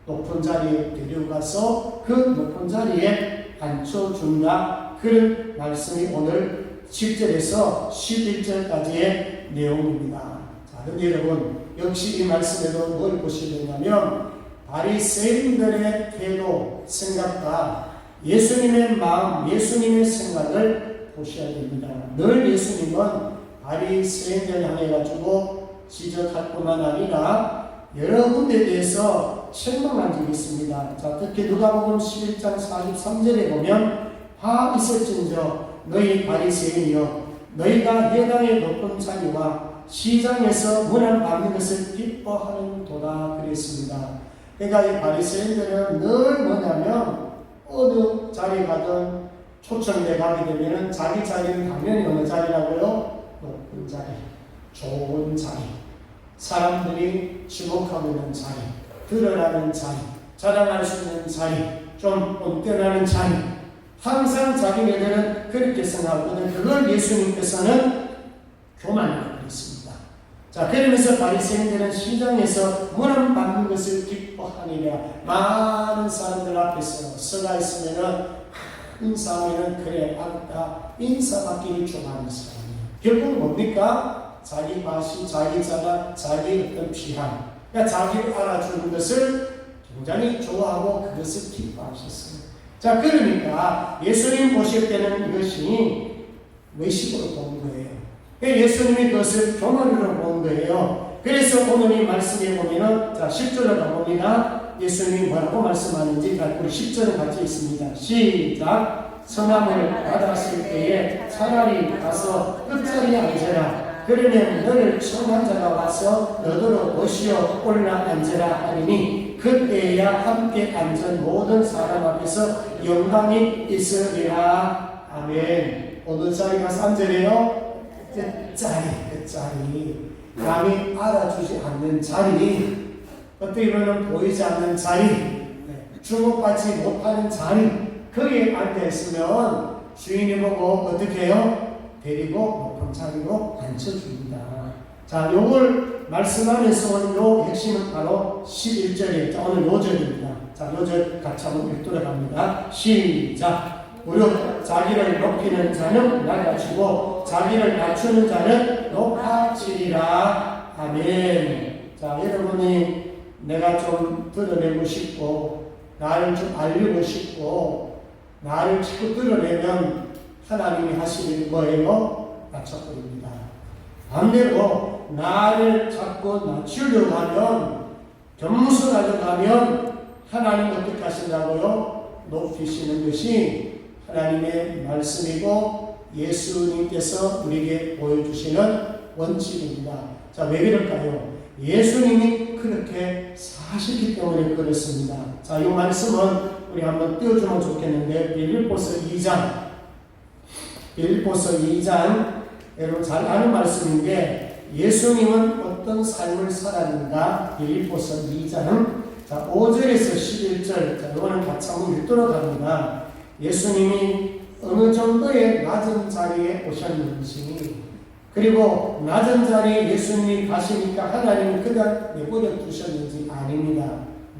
높은 자리에 데려가서 그 높은 자리에 앉혀준다. 그런 말씀이 오늘 7절에서 11절까지의 내용입니다. 자, 그런데 여러분, 역시 이 말씀에도 뭘 보셔야 되냐면 바리새인들의 태도, 생각과 예수님의 마음, 예수님의 생각을 보셔야 됩니다. 늘 예수님은 바리새인들 향해 가지고 지적할 뿐만 아니라 여러 군데에 대해서 책망한 적이 있습니다. 자, 특히 누가복음 11장 43절에 보면 하 있을진저 너희 바리새인이여 너희가 회당의 높은 자리와 시장에서 문안 받는 것을 기뻐하는도다 그랬습니다. 그러니까 이 바리새인들은 늘 뭐냐면 어느 자리에 가든 초청돼 가게 되면은 자기 자리는 당연히 어느 자리라고요? 높은 자리, 좋은 자리, 사람들이 주목하고 있는 자리, 드러나는 자리, 자랑할 수 있는 자리, 좀 온전하는 자리, 항상 자기네들은 그렇게 생각하거든. 그걸 예수님께서는 교만이라고 했습니다. 자, 그러면서 바리새인들은 시장에서 문안 받는 것을 기뻐하니라. 많은 사람들 앞에서 서가 있으면은 인사하면은 그래 아까 인사받기를 좋아하는 사람이에요. 결국 뭡니까? 자기 맛이, 자기 자랑, 자기 어떤 피함, 그러니까 자기를 알아주는 것을 굉장히 좋아하고 그것을 기뻐하셨어요. 자, 그러니까 예수님 보실 때는 이것이 외식으로 본 거예요. 예수님이 그것을 교만으로 본 거예요. 그래서 오늘 이 말씀에 보면은, 자, 10절을 가봅니다. 예수님이 뭐라고 말씀하는지, 우리 10절은 같이 있습니다. 시작. 선함을 받았을 때에 차라리 가서 끝자리에 앉으라. 그러면 너를 청한 자가 와서 너더러 오시어 올라 앉으라 하리니 그때야 함께 앉은 모든 사람 앞에서 영광이 있으리라. 아멘. 어느 자리 가서 앉으래요? 끝자리. 남이 알아주지 않는 자리, 어떻게 보면 보이지 않는 자리, 주목받지 못하는 자리, 거기에 앉아있으면 주인이 보고 어떻게 해요? 데리고 높은 자리로 앉혀줍니다. 자, 요걸 말씀하면서 오늘 요 핵심은 바로 11절에, 오늘 요 절입니다. 자, 요 절 같이 한번 읽도록 합니다. 시작. 무릇 자기를 높이는 자는 낮아지고 자기를 낮추는 자는 높아지리라. 아멘. 자, 여러분이 내가 좀 드러내고 싶고 나를 좀 알리고 싶고 나를 자꾸 드러내면 하나님이 하시는 뭐예요? 낮춰버립니다. 반대로 나를 자꾸 낮추려고 하면, 겸손하려고 하면 하나님 어떻게 하신다고요? 높이시는 것이 하나님의 말씀이고 예수님께서 우리에게 보여주시는 원칙입니다. 자, 왜 그럴까요? 예수님이 그렇게 사시기 때문에 그렇습니다. 자, 이 말씀은 우리 한번 띄워주면 좋겠는데, 빌립보서 2장, 여러분 잘 아는 말씀인데, 예수님은 어떤 삶을 살았는가? 빌립보서 2장, 자, 5절에서 11절, 자, 이거는 같이 한번 읽도록 합니다. 예수님이 어느 정도의 낮은 자리에 오셨는지, 그리고 낮은 자리에 예수님이 가시니까 하나님이 그냥 내버려 두셨는지 아닙니다.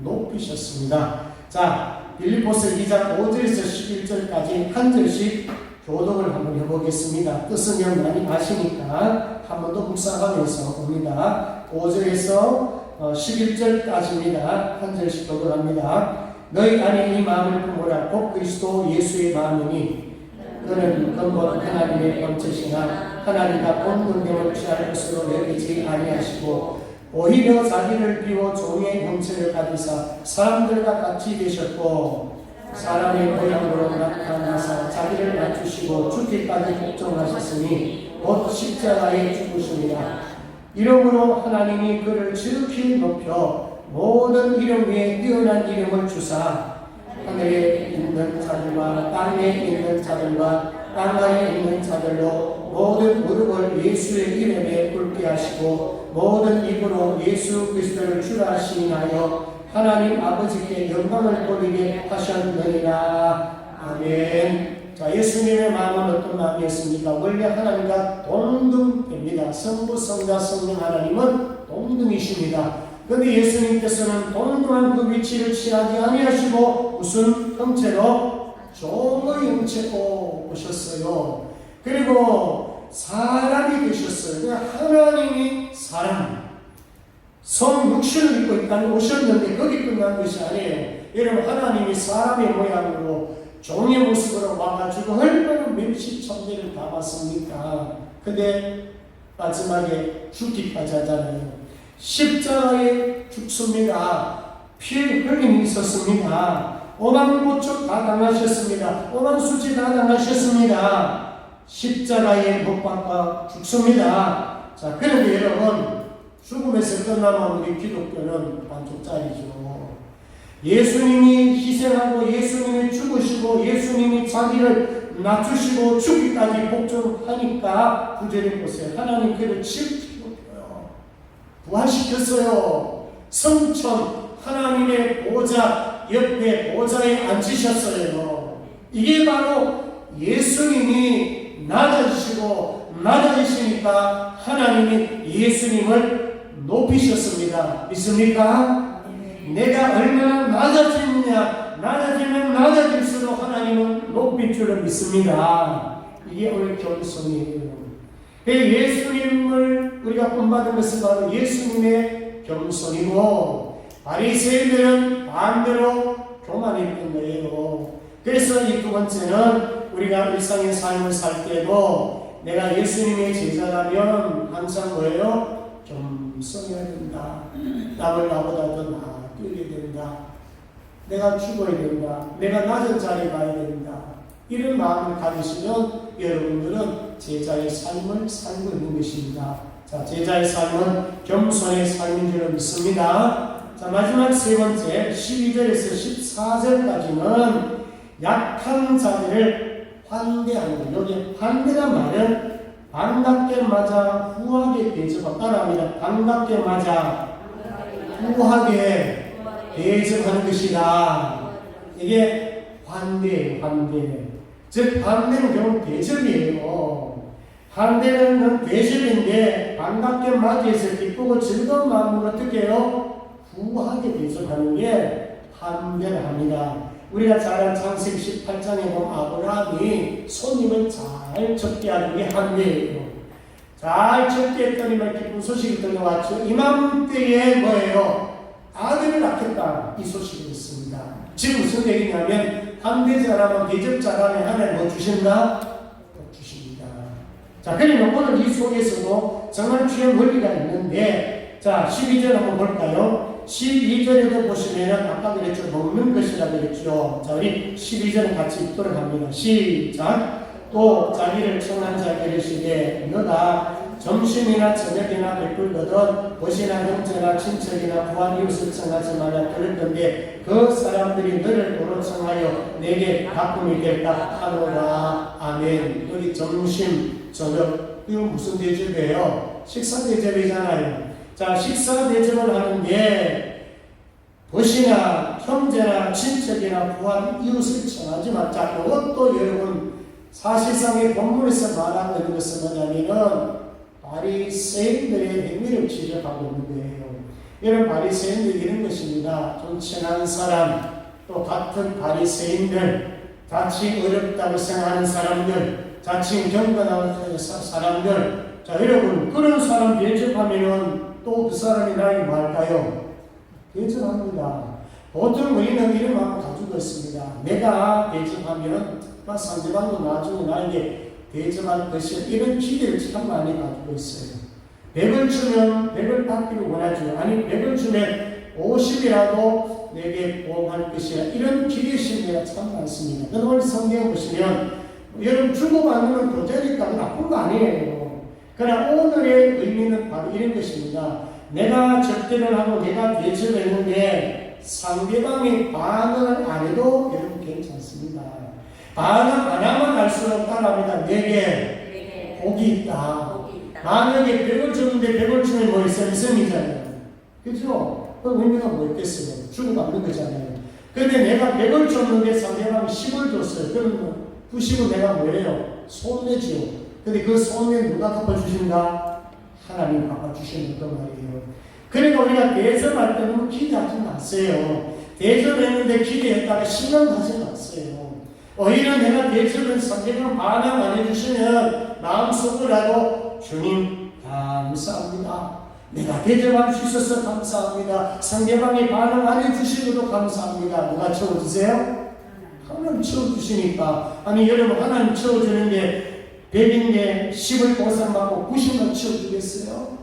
높이셨습니다. 자, 빌립보서 2장 5절에서 11절까지 한 절씩 교독을 한번 해보겠습니다. 뜻은 많이 아시니까 한 번 더 묵상하면서 봅니다. 5절에서 11절까지입니다. 한 절씩 교독합니다. 너희 안에 이 마음을 품으라. 곧 그리스도 예수의 마음이니 그는 근본 하나님의 본체시나 하나님과 본능됨을 취할 것으로 여기지 아니하시고 오히려 자기를 비워 종의 형체를 가지사 사람들과 같이 되셨고 사람의 모양으로 나타나사 자기를 낮추시고 죽기까지 복종하셨으니 곧 십자가에 죽으십니다. 이러므로 하나님이 그를 지극히 높여 모든 이름 위에 뛰어난 이름을 주사 하늘에 있는 자들과 땅에 있는 자들과 땅 아래에 있는 자들로 모든 무릎을 예수의 이름에 꿇게 하시고 모든 입으로 예수 그리스도를 주라 시인하여 하나님 아버지께 영광을 돌리게 하셨느니라. 아멘. 자, 예수님의 마음은 어떤 마음이었습니까? 원래 하나님과 동등됩니다. 성부, 성자, 성령 하나님은 동등이십니다. 그런데 예수님께서는 동등한 그 위치를 취하지 아니하시고 무슨 형체로? 종의 형체로 오셨어요. 그리고 사람이 되셨어요. 하나님이 사람, 성육신을 입고 있다는 오셨는데 거기 끝난 것이 아니에요. 여러분, 하나님이 사람의 모양으로 종의 모습으로 와가지고 얼마나 몇십 천대를 담았습니까? 근데 마지막에 죽기까지 하잖아요. 십자가에 죽습니다. 피 흘림이 있었습니다. 오만고축 다 당하셨습니다. 오만수치 다 당하셨습니다. 십자가에 못 박아 죽습니다. 자, 그런데 여러분, 죽음에서 끝나면 우리 기독교는 반쪽짜리죠. 예수님이 희생하고 예수님이 죽으시고 예수님이 자기를 낮추시고 죽기까지 복종하니까 구절에 보세요. 하나님 그를 치우치고요. 부활시켰어요. 성천 하나님의 보좌 옆에 보좌에 앉으셨어요. 이게 바로 예수님이 낮아지시니까 하나님이 예수님을 높이셨습니다. 믿습니까? 내가 얼마나 낮아지면 낮아질수록 하나님은 높일 줄을 믿습니다. 이게 오늘 겸손이에요. 예수님을 우리가 본받은 것은 바로 예수님의 겸손이고, 바리새인들은 반대로 교만했던 거예요. 그래서 이 두 번째는 우리가 일상의 삶을 살 때도 내가 예수님의 제자라면 항상 뭐예요? 겸손해야 된다. 남을 나보다 더 나아뜨게 된다. 내가 죽어야 된다. 내가 낮은 자리에 가야 된다. 이런 마음을 가지시면 여러분들은 제자의 삶을 살고 있는 것입니다. 자, 제자의 삶은 겸손의 삶인 줄 믿습니다. 자, 마지막 세 번째 12절에서 14절까지는 약한 자들을 환대하는 것. 여기 환대란 말은 반갑게 맞아 후하게 대접하고, 따라합니다. 반갑게 맞아 후하게 대접하는 것이다. 이게 환대예요. 환대. 즉 반대는 결국 대접이에요. 환대는 대접인데 반갑게 맞이해서 기쁘고 즐거운 마음으로 어떻게 해요? 후하게 대접하는 게 환대를 합니다. 우리가 잘 아는 창세기 18장에 보면 아브라함이 손님을 잘 접대하는 게 환대예요. 잘 접대했더니만 기쁜 소식이 들려왔죠. 이맘때에 뭐예요? 아들을 낳겠다. 이 소식이 있습니다. 지금 무슨 얘기냐면 환대자라면 대접자라면 하나님 뭐 주신다? 주십니다. 자, 그러면 오늘 이 속에서도 정말 중요한 원리가 있는데, 자 12절 한번 볼까요? 12절에도 보시면 아까 그랬죠. 먹는 것이라 그랬죠. 자, 우리 12절 같이 읽도록 합니다. 시작. 또 자기를 청한 자에게 이르시되 너가 점심이나 저녁이나 베풀거든 벗이나 형제나 친척이나 부한 이웃을 청하지 말라 그럴 건데 그 사람들이 너를 도로 청하여 내게 가품이 될까 하노라. 아멘. 우리 점심 저녁 이건 무슨 대접이에요? 식사 대접이잖아요. 자, 식사 대접을 하는데 벗이나 형제나 친척이나 부한 이웃을 청하지 말자. 이것도 여러분 사실상의 본문에서 말하고 있는 것은 뭐냐면은 바리새인들의 행위를 지적하고 있는 거예요. 이런 바리새인들이 이런 것입니다. 좀 친한 사람, 또 같은 바리새인들, 자칭 어렵다고 생각하는 사람들, 자칭 경건한 사람들. 자, 여러분 그런 사람 대접하면은 또 그 사람이 나에게 뭐 할까요? 대접합니다. 보통 우리는 이런 마음을 가지고 있습니다. 내가 대접하면 상대방도 나중에 나에게 대접할 것이 이런 기대를 참 많이 가지고 있어요. 100을 주면 100을 받기를 원하죠. 아니 100을 주면 50이라도 내게 보험할 것이라 이런 기대심이 참 많습니다. 그런데 오늘 성경 보시면 여러분 주고받는 건 도저히니까 나쁜 거 아니에요. 그러나 오늘의 의미는 바로 이런 것입니다. 내가 접대를 하고 내가 대접을 했는데 상대방이 반응을 안 해도 여러분 괜찮습니다. 반응 안 하면 알수록 따라합니다. 내게 복이 있다. 만약에 100을 줬는데 100을 주면 뭐 있어요? 있음이잖아요. 그죠? 그 의미가 뭐였겠어요? 주고받는 거잖아요. 근데 내가 100을 줬는데 상대방이 10을 줬어요. 그러면 그 10은 내가 뭐예요? 손해지요. 근데 그 손해 누가 갚아주신다? 하나님 갚아주시는 거 말이에요. 그러니까 우리가 대접할 때는 기대하지 마세요. 대접했는데 기대했다가 실망하지 마세요. 오히려 내가 대접은 상대방 반응 안 해주시면 마음속으로라도 주님 감사합니다. 내가 대접할 수 있어서 감사합니다. 상대방이 반응 안 해주시고도 감사합니다. 누가 채워주세요? 하나님 채워주시니까. 아니 여러분 하나님 채워주는데 100인데 10을 보상받고 90만 채워주겠어요?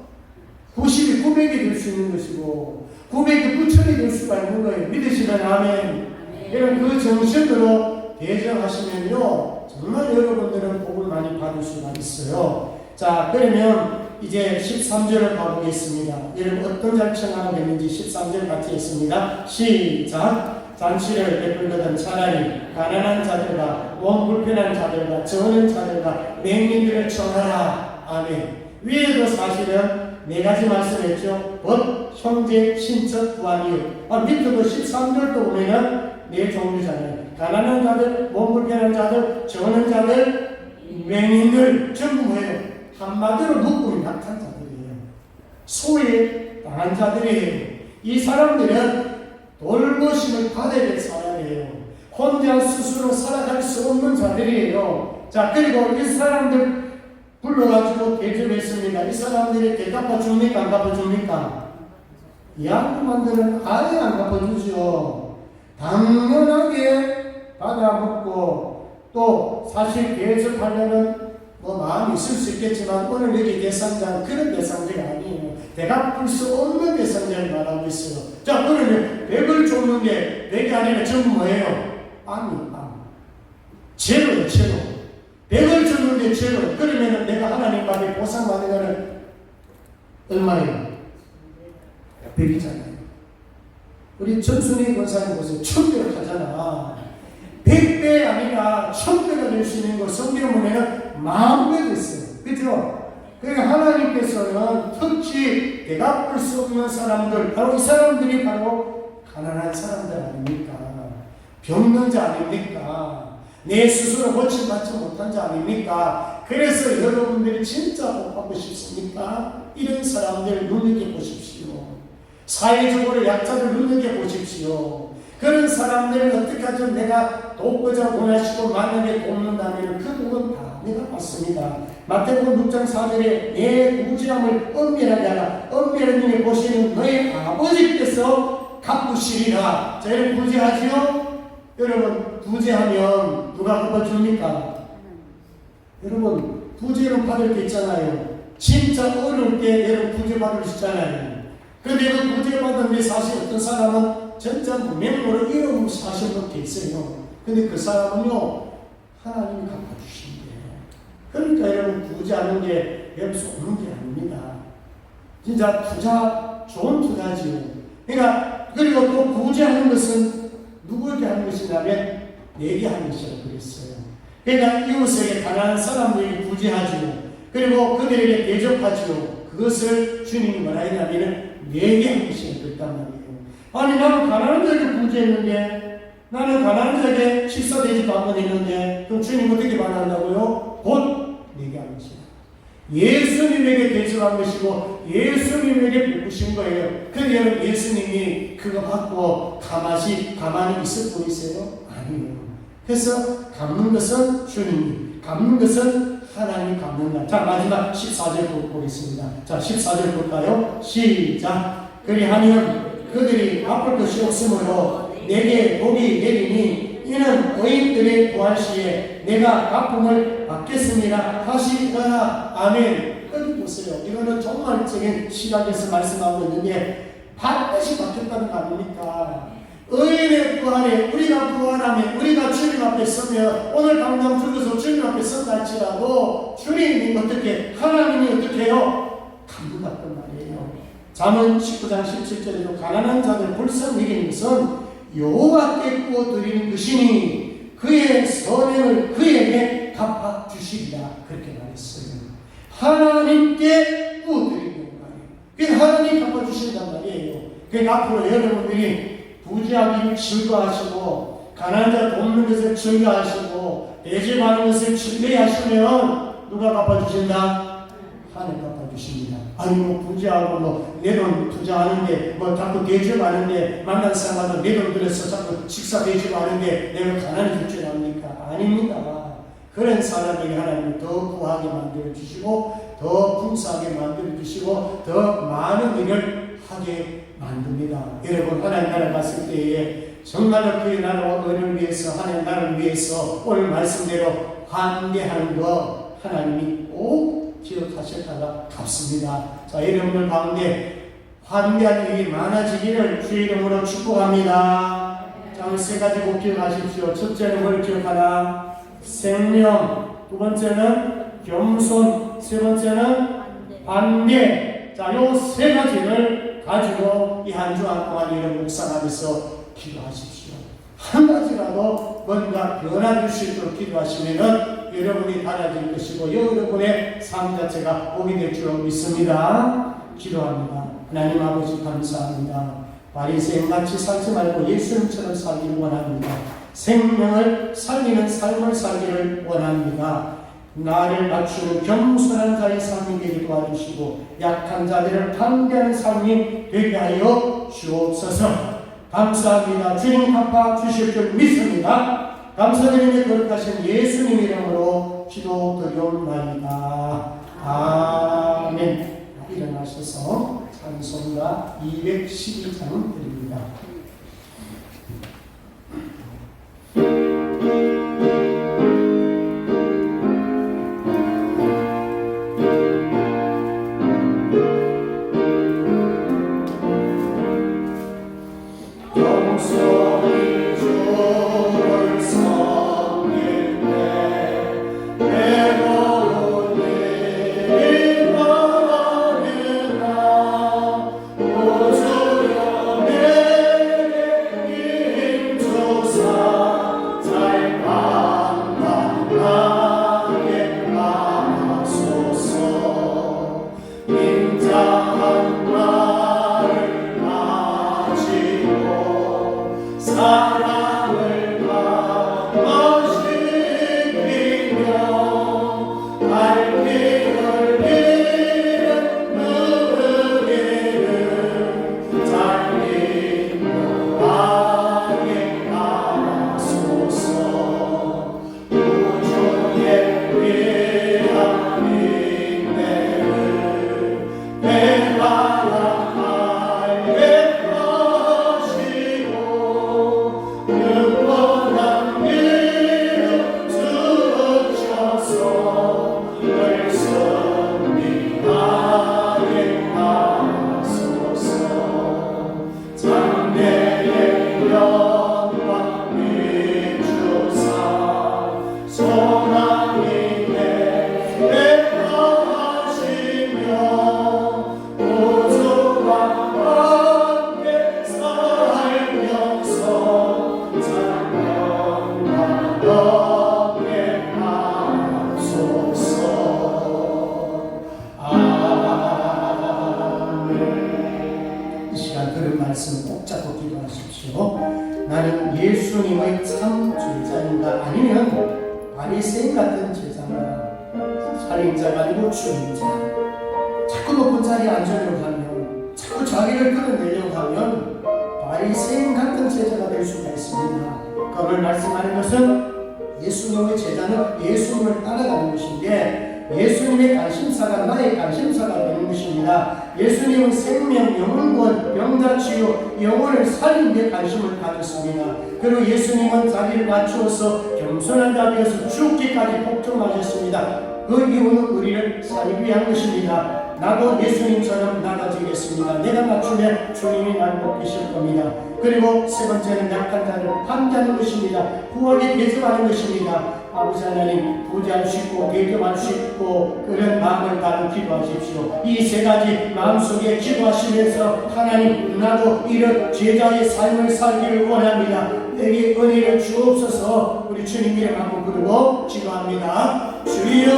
90이 900이 될 수 있는 것이고 900이 9천이 될 수가 있는 거예요. 믿으시면 아멘. 여러분 그 정신으로 대접하시면요 정말 여러분들은 복을 많이 받을 수가 있어요. 자, 그러면 이제 13절을 가보겠습니다. 여러분 어떤 잘 청하고 있는지 13절 같이 했습니다. 시작. 잔치를 베풀거든 차라리 가난한 자들과 몸 불편한 자들과 저는 자들과 맹인들을 청하라. 아멘. 위에도 사실은 네 가지 말씀했죠. 법, 형제, 친척, 부하이웃. 밑에도 13절도 보면은 네 종류잖아요. 가난한 자들, 몸 불편한 자들, 저는 자들, 맹인들 전부 뭐예요? 한마디로 묶음이 약한 자들이에요. 소외 당한 자들이에요. 이 사람들은 돌보심을 받아야 될 사람이에요. 혼자 스스로 살아갈 수 없는 자들이에요. 자, 그리고 이 사람들 불러가지고 대접했습니다. 이 사람들이 대갚아줍니까? 안 갚아줍니까? 이 양반들은 아예 안 갚아주죠. 당연하게 받아먹고 또 사실 대접하려는 마음이 있을 수 있겠지만 오늘 여기 대상자는 그런 대상자가 아니에요. 대갚을 수 없는 대상자를 말하고 있어요. 자, 그러면 100을 줬는 게 100이 아니라 전부 뭐예요? 암이에요. 암. 제로예요. 제로. 100을 줬는데 제로. 그러면 내가 하나님 앞에 보상받는 거는 얼마예요? 100이잖아요. 우리 전순희 권사님 보세요. 1000배를 하잖아. 100배 아니라 1000배가 될 수 있는 걸 성경 보면 10,000배 됐어요. 그죠? 그러니까 하나님께서는 특히 대갚을 수 없는 사람들, 바로 이 사람들이 바로 가난한 사람들 아닙니까? 병든 자 아닙니까? 내 스스로 고침받지 못한 자 아닙니까? 그래서 여러분들이 진짜 복받고 싶습니까? 이런 사람들 눈여겨보십시오. 사회적으로 약자를 눈여겨보십시오. 그런 사람들은 어떻게 하죠? 내가 돕고자 원하시고 만약에 돕는다면 그 복은 다 내가 받습니다. 마태복음 6장 4절에 내 부지함을 엄밀하게 하라. 엄밀한 님이 보시는 너의 아버지께서 갚으시리라. 자, 여러분 부지하지요? 여러분 부지하면 누가 갚아줍니까? 여러분 부지를 받을 게 있잖아요. 진짜 어려울 때 여러분 부지 받을 수 있잖아요. 그런데 그 부지 받은 데 사실 어떤 사람은 진짜 맹모로 잃어버린 사실 밖에 있어요. 근데 그 사람은요 하나님이 갚아주신대요. 그러니까 여러분 부지하는 게 여기서 오는 게 아닙니다. 진짜 투자 좋은 투자지요. 그러니까 그리고 또 부지하는 것은 누구에게 하는 것이냐면 내게 하는 것이라고 그랬어요. 그러니까 이웃에게 가난한 사람들에게 부지하지요. 그리고 그들에게 대접하지요. 그것을 주님이 뭐라 했냐면 내게 하는 것이라고 그랬단 말이에요. 아니 나는 가난한 자에게 부지했는데 나는 가난한 자에게 식사 대접도 한번 했는데 그럼 주님 어떻게 반한다고요? 곧 내게 하는 것이다. 예수님에게 대접한 것이고 예수님에게 베푸신 거예요. 그런데 예수님이 그거 받고 가만히 있을 분이세요? 아니에요. 그래서 갚는 것은 주님, 갚는 것은 하나님 갚는다. 자, 마지막 14절 보겠습니다. 자, 14절 볼까요? 시작. 그리하면 그들이 갚을 것이 없으므로 내게 복이 내리니 이는 의인들의 부활 시에 내가 갚음을 받겠습니다 하시거나. 아멘. 여기 보세요. 이거는 종말적인 시각에서 말씀하고 있는데 반드시 받겠다는 거 아닙니까? 의인의 부활에 우리가 부활하면 우리가 주님 앞에 서면 오늘 당장 죽어서 주님 앞에 선다 할지라도 주님이 어떻게 하나님이 어떻게 해요? 감동받단 말이에요. 잠언 19장 17절에도 가난한 자들 불쌍히 여기는 것은 여호와께 구워 드리는 것이니 그의 선행을 그에게 갚아 주시리라. 그렇게 말했어요. 하나님께 구워 드리는 말이에요. 그게 하나님 갚아 주신단 말이에요. 그러니까 앞으로 여러분들이 부지하기를 즐거워하시고 가난한 자 돕는 것을 즐거워하시고 대접하는 것을 즐거워하시면 누가 갚아주신다? 하나님 갚아주십니다. 아니 뭐 부지하고 내 돈 투자하는데 자꾸 대접하는데 만난 사람마다 내 돈 들여서 자꾸 식사 대접하는데 내가 가난해 줄 줄 압니까? 아닙니다. 그런 사람에게 하나님은 더 구하게 만들어주시고 더 풍성하게 만들어주시고 더 많은 일을 하게 만듭니다. 여러분 하나님 나라 갔을 때에 정말로 그의 나라와 은혜를 위해서 하나님 나라를 위해서 오늘 말씀대로 환대하는 거 하나님이 꼭 기억하셨다가 갚습니다. 자, 여러분들 가운데 환대하는 일이 많아지기를 주의 이름으로 축복합니다. 자, 오늘 세 가지 꼭 기억하십시오. 첫째는 뭘 기억하나? 생명. 두 번째는 겸손. 세 번째는 환대. 자, 요 세 가지를 가지고 이 한 주 동안 여러분 묵상하면서 기도하십시오. 한 가지라도 뭔가 변화될 수 있도록 기도하시면은 여러분이 달라질 것이고 여러분의 삶 자체가 복이 될 줄 믿습니다. 기도합니다. 하나님 아버지 감사합니다. 바리새인같이 살지 말고 예수님처럼 살기를 원합니다. 생명을 살리는 삶을 살기를 원합니다. 나를 낮추는 겸손한 자의 삶이 되게 도와주시고 약한 자들을 담대하는 삶이 되게 하여 주옵소서. 감사합니다. 주님 갚아 주실 줄 믿습니다. 감사드리며 거룩하신 예수님 이름으로 기도드리옵나이다. 아멘. 일어나셔서 찬송가 212장 드립니다. 나는 예수님의 참 제자인가 아니면 바리새인 같은 제자인가 살인자가 아니고 죽인자 자꾸 높은 자리에 앉으려고 하면 자꾸 자기를 끌어내려고 하면 바리새인 같은 제자가 될 수가 있습니다. 그걸 말씀하는 것은 예수님의 제자는 예수님을 따라가는 것인데 예수님의 관심사가 나의 관심사가 되는 것입니다. 예수님은 생명, 영혼권, 병자치유, 영혼을 살리는 데 관심을 가졌습니다. 그리고 예수님은 자기를 낮추어서 겸손한 자리에서 죽기까지 복종하셨습니다. 그 이유는 우리를 살리기 위한 것입니다. 나도 예수님처럼 나아지겠습니다. 내가 낮추면 주님이 날 높이실 겁니다. 그리고 세 번째는 약한 자를 함께하는 것입니다. 후하게 대접하는 것입니다. 아버지 하나님, 부자할 수 있고 대접할 수 있고 그런 마음을 가지고 기도하십시오. 이 세 가지 마음속에 기도하시면서 하나님, 나도 이런 제자의 삶을 살기를 원합니다. 내게 은혜를 주옵소서. 우리 주님 이름 한번 부르고 기도합니다. 주여,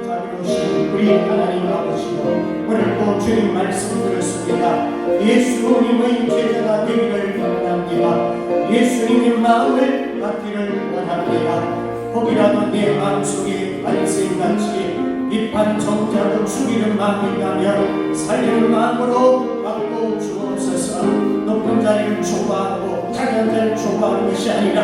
자비로우신 우리 하나님 아버지요, 오늘 또 주님 말씀 들었습니다. 예수님의 제자가 되기를 원합니다. 예수님의 마음을 받기를 원합니다. 혹이라도 내 마음속에 바리새인같이 비판 정죄하고 죽이는 마음이 있다면 살리는 마음으로 받고 주옵소서. 높은 자리를 좋아하고 작은 자리를 좋아하는 것이 아니라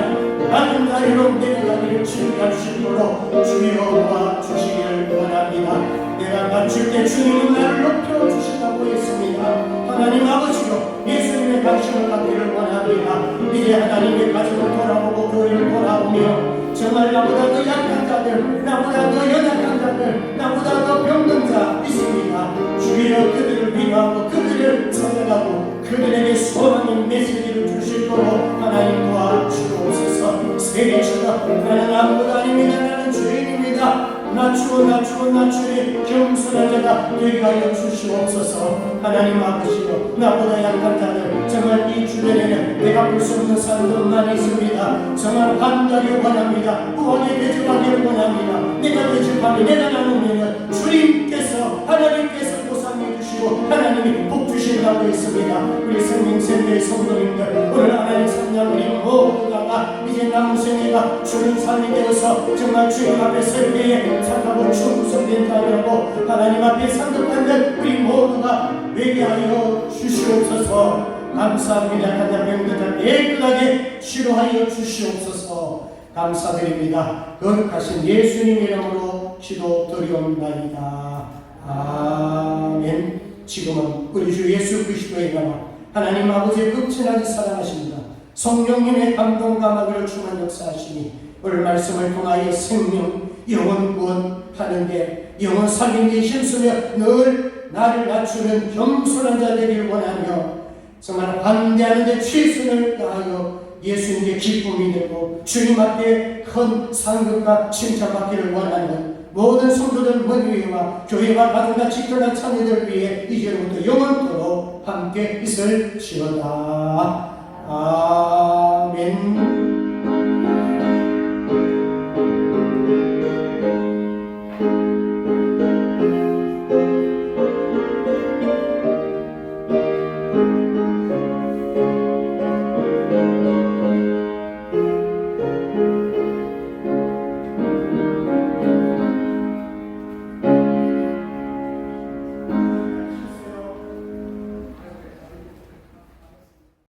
낮은 자리로 내려가기를 즐길 수 있도록 주여 주시기를 원합니다. 내가 낮출 때 주님은 나를 높여주신다고 했습니다. 하나님 아버지요, 예수님의 관심을 갖기를 원합니다. 이제 하나님의 가정을 돌아보고 교회를 돌아보며 정말 나보다 더 약한 자들, 나보다 더 연약한 자들, 나보다 더 병든 자 있습니다. 주여 그들을 위로하고 그들을 찾아가고 그들에게 소망의 메시지를 주시도록 하나님 도와주옵소서. 세계처럼 나는 아무것도 아닙니다. 나는 죄인입니다. 낮추니 겸손한 자가 되게 하여 주시옵소서. 하나님 아버지여, 나보다 약한 자들, 정말 이 주변에는 내가 볼 수 없는 사람들 많이 있습니다. 정말 환자를 원합니다. 구원의 대접하기를 원합니다. 내가 대접하며 내가 나누면 주님께서, 하나님께서 보상해 주시고 하나님이 복 주신다고 했습니다. 우리 생명센터의 성도님들, 오늘 하나님 성령님 모두가 이제 남은 생애가 주님 삶이 되어서 정말 주님 앞에 설 때에 착하고 충성된 자라고 하나님 앞에 상급받는 우리 모두가 되게 하여 주시옵소서. 감사합니다. 가장 병들자 깨끗하게 치료하여 주시옵소서. 감사드립니다. 거룩하신 예수님 이름으로 기도드리옵나이다. 아멘. 지금은 우리 주 예수 그리스도의 나라 하나님 아버지의 극진하게 사랑하십니다. 성령님의 감동과 마귀를 충만 역사하시니 오늘 말씀을 통하여 생명, 영혼 구원하는데 영혼 살리는 데 힘쓰며 늘 나를 낮추는 겸손한 자 되기를 원하며 정말 환대하는 데 최선을 다하여 예수님의 기쁨이 되고 주님 앞에 큰 상급과 칭찬받기를 원하는 모든 성도들 머리와 교회와 가정과 직분과 참여들 위해 이제부터 영원토록 함께 있을지어다. 아멘.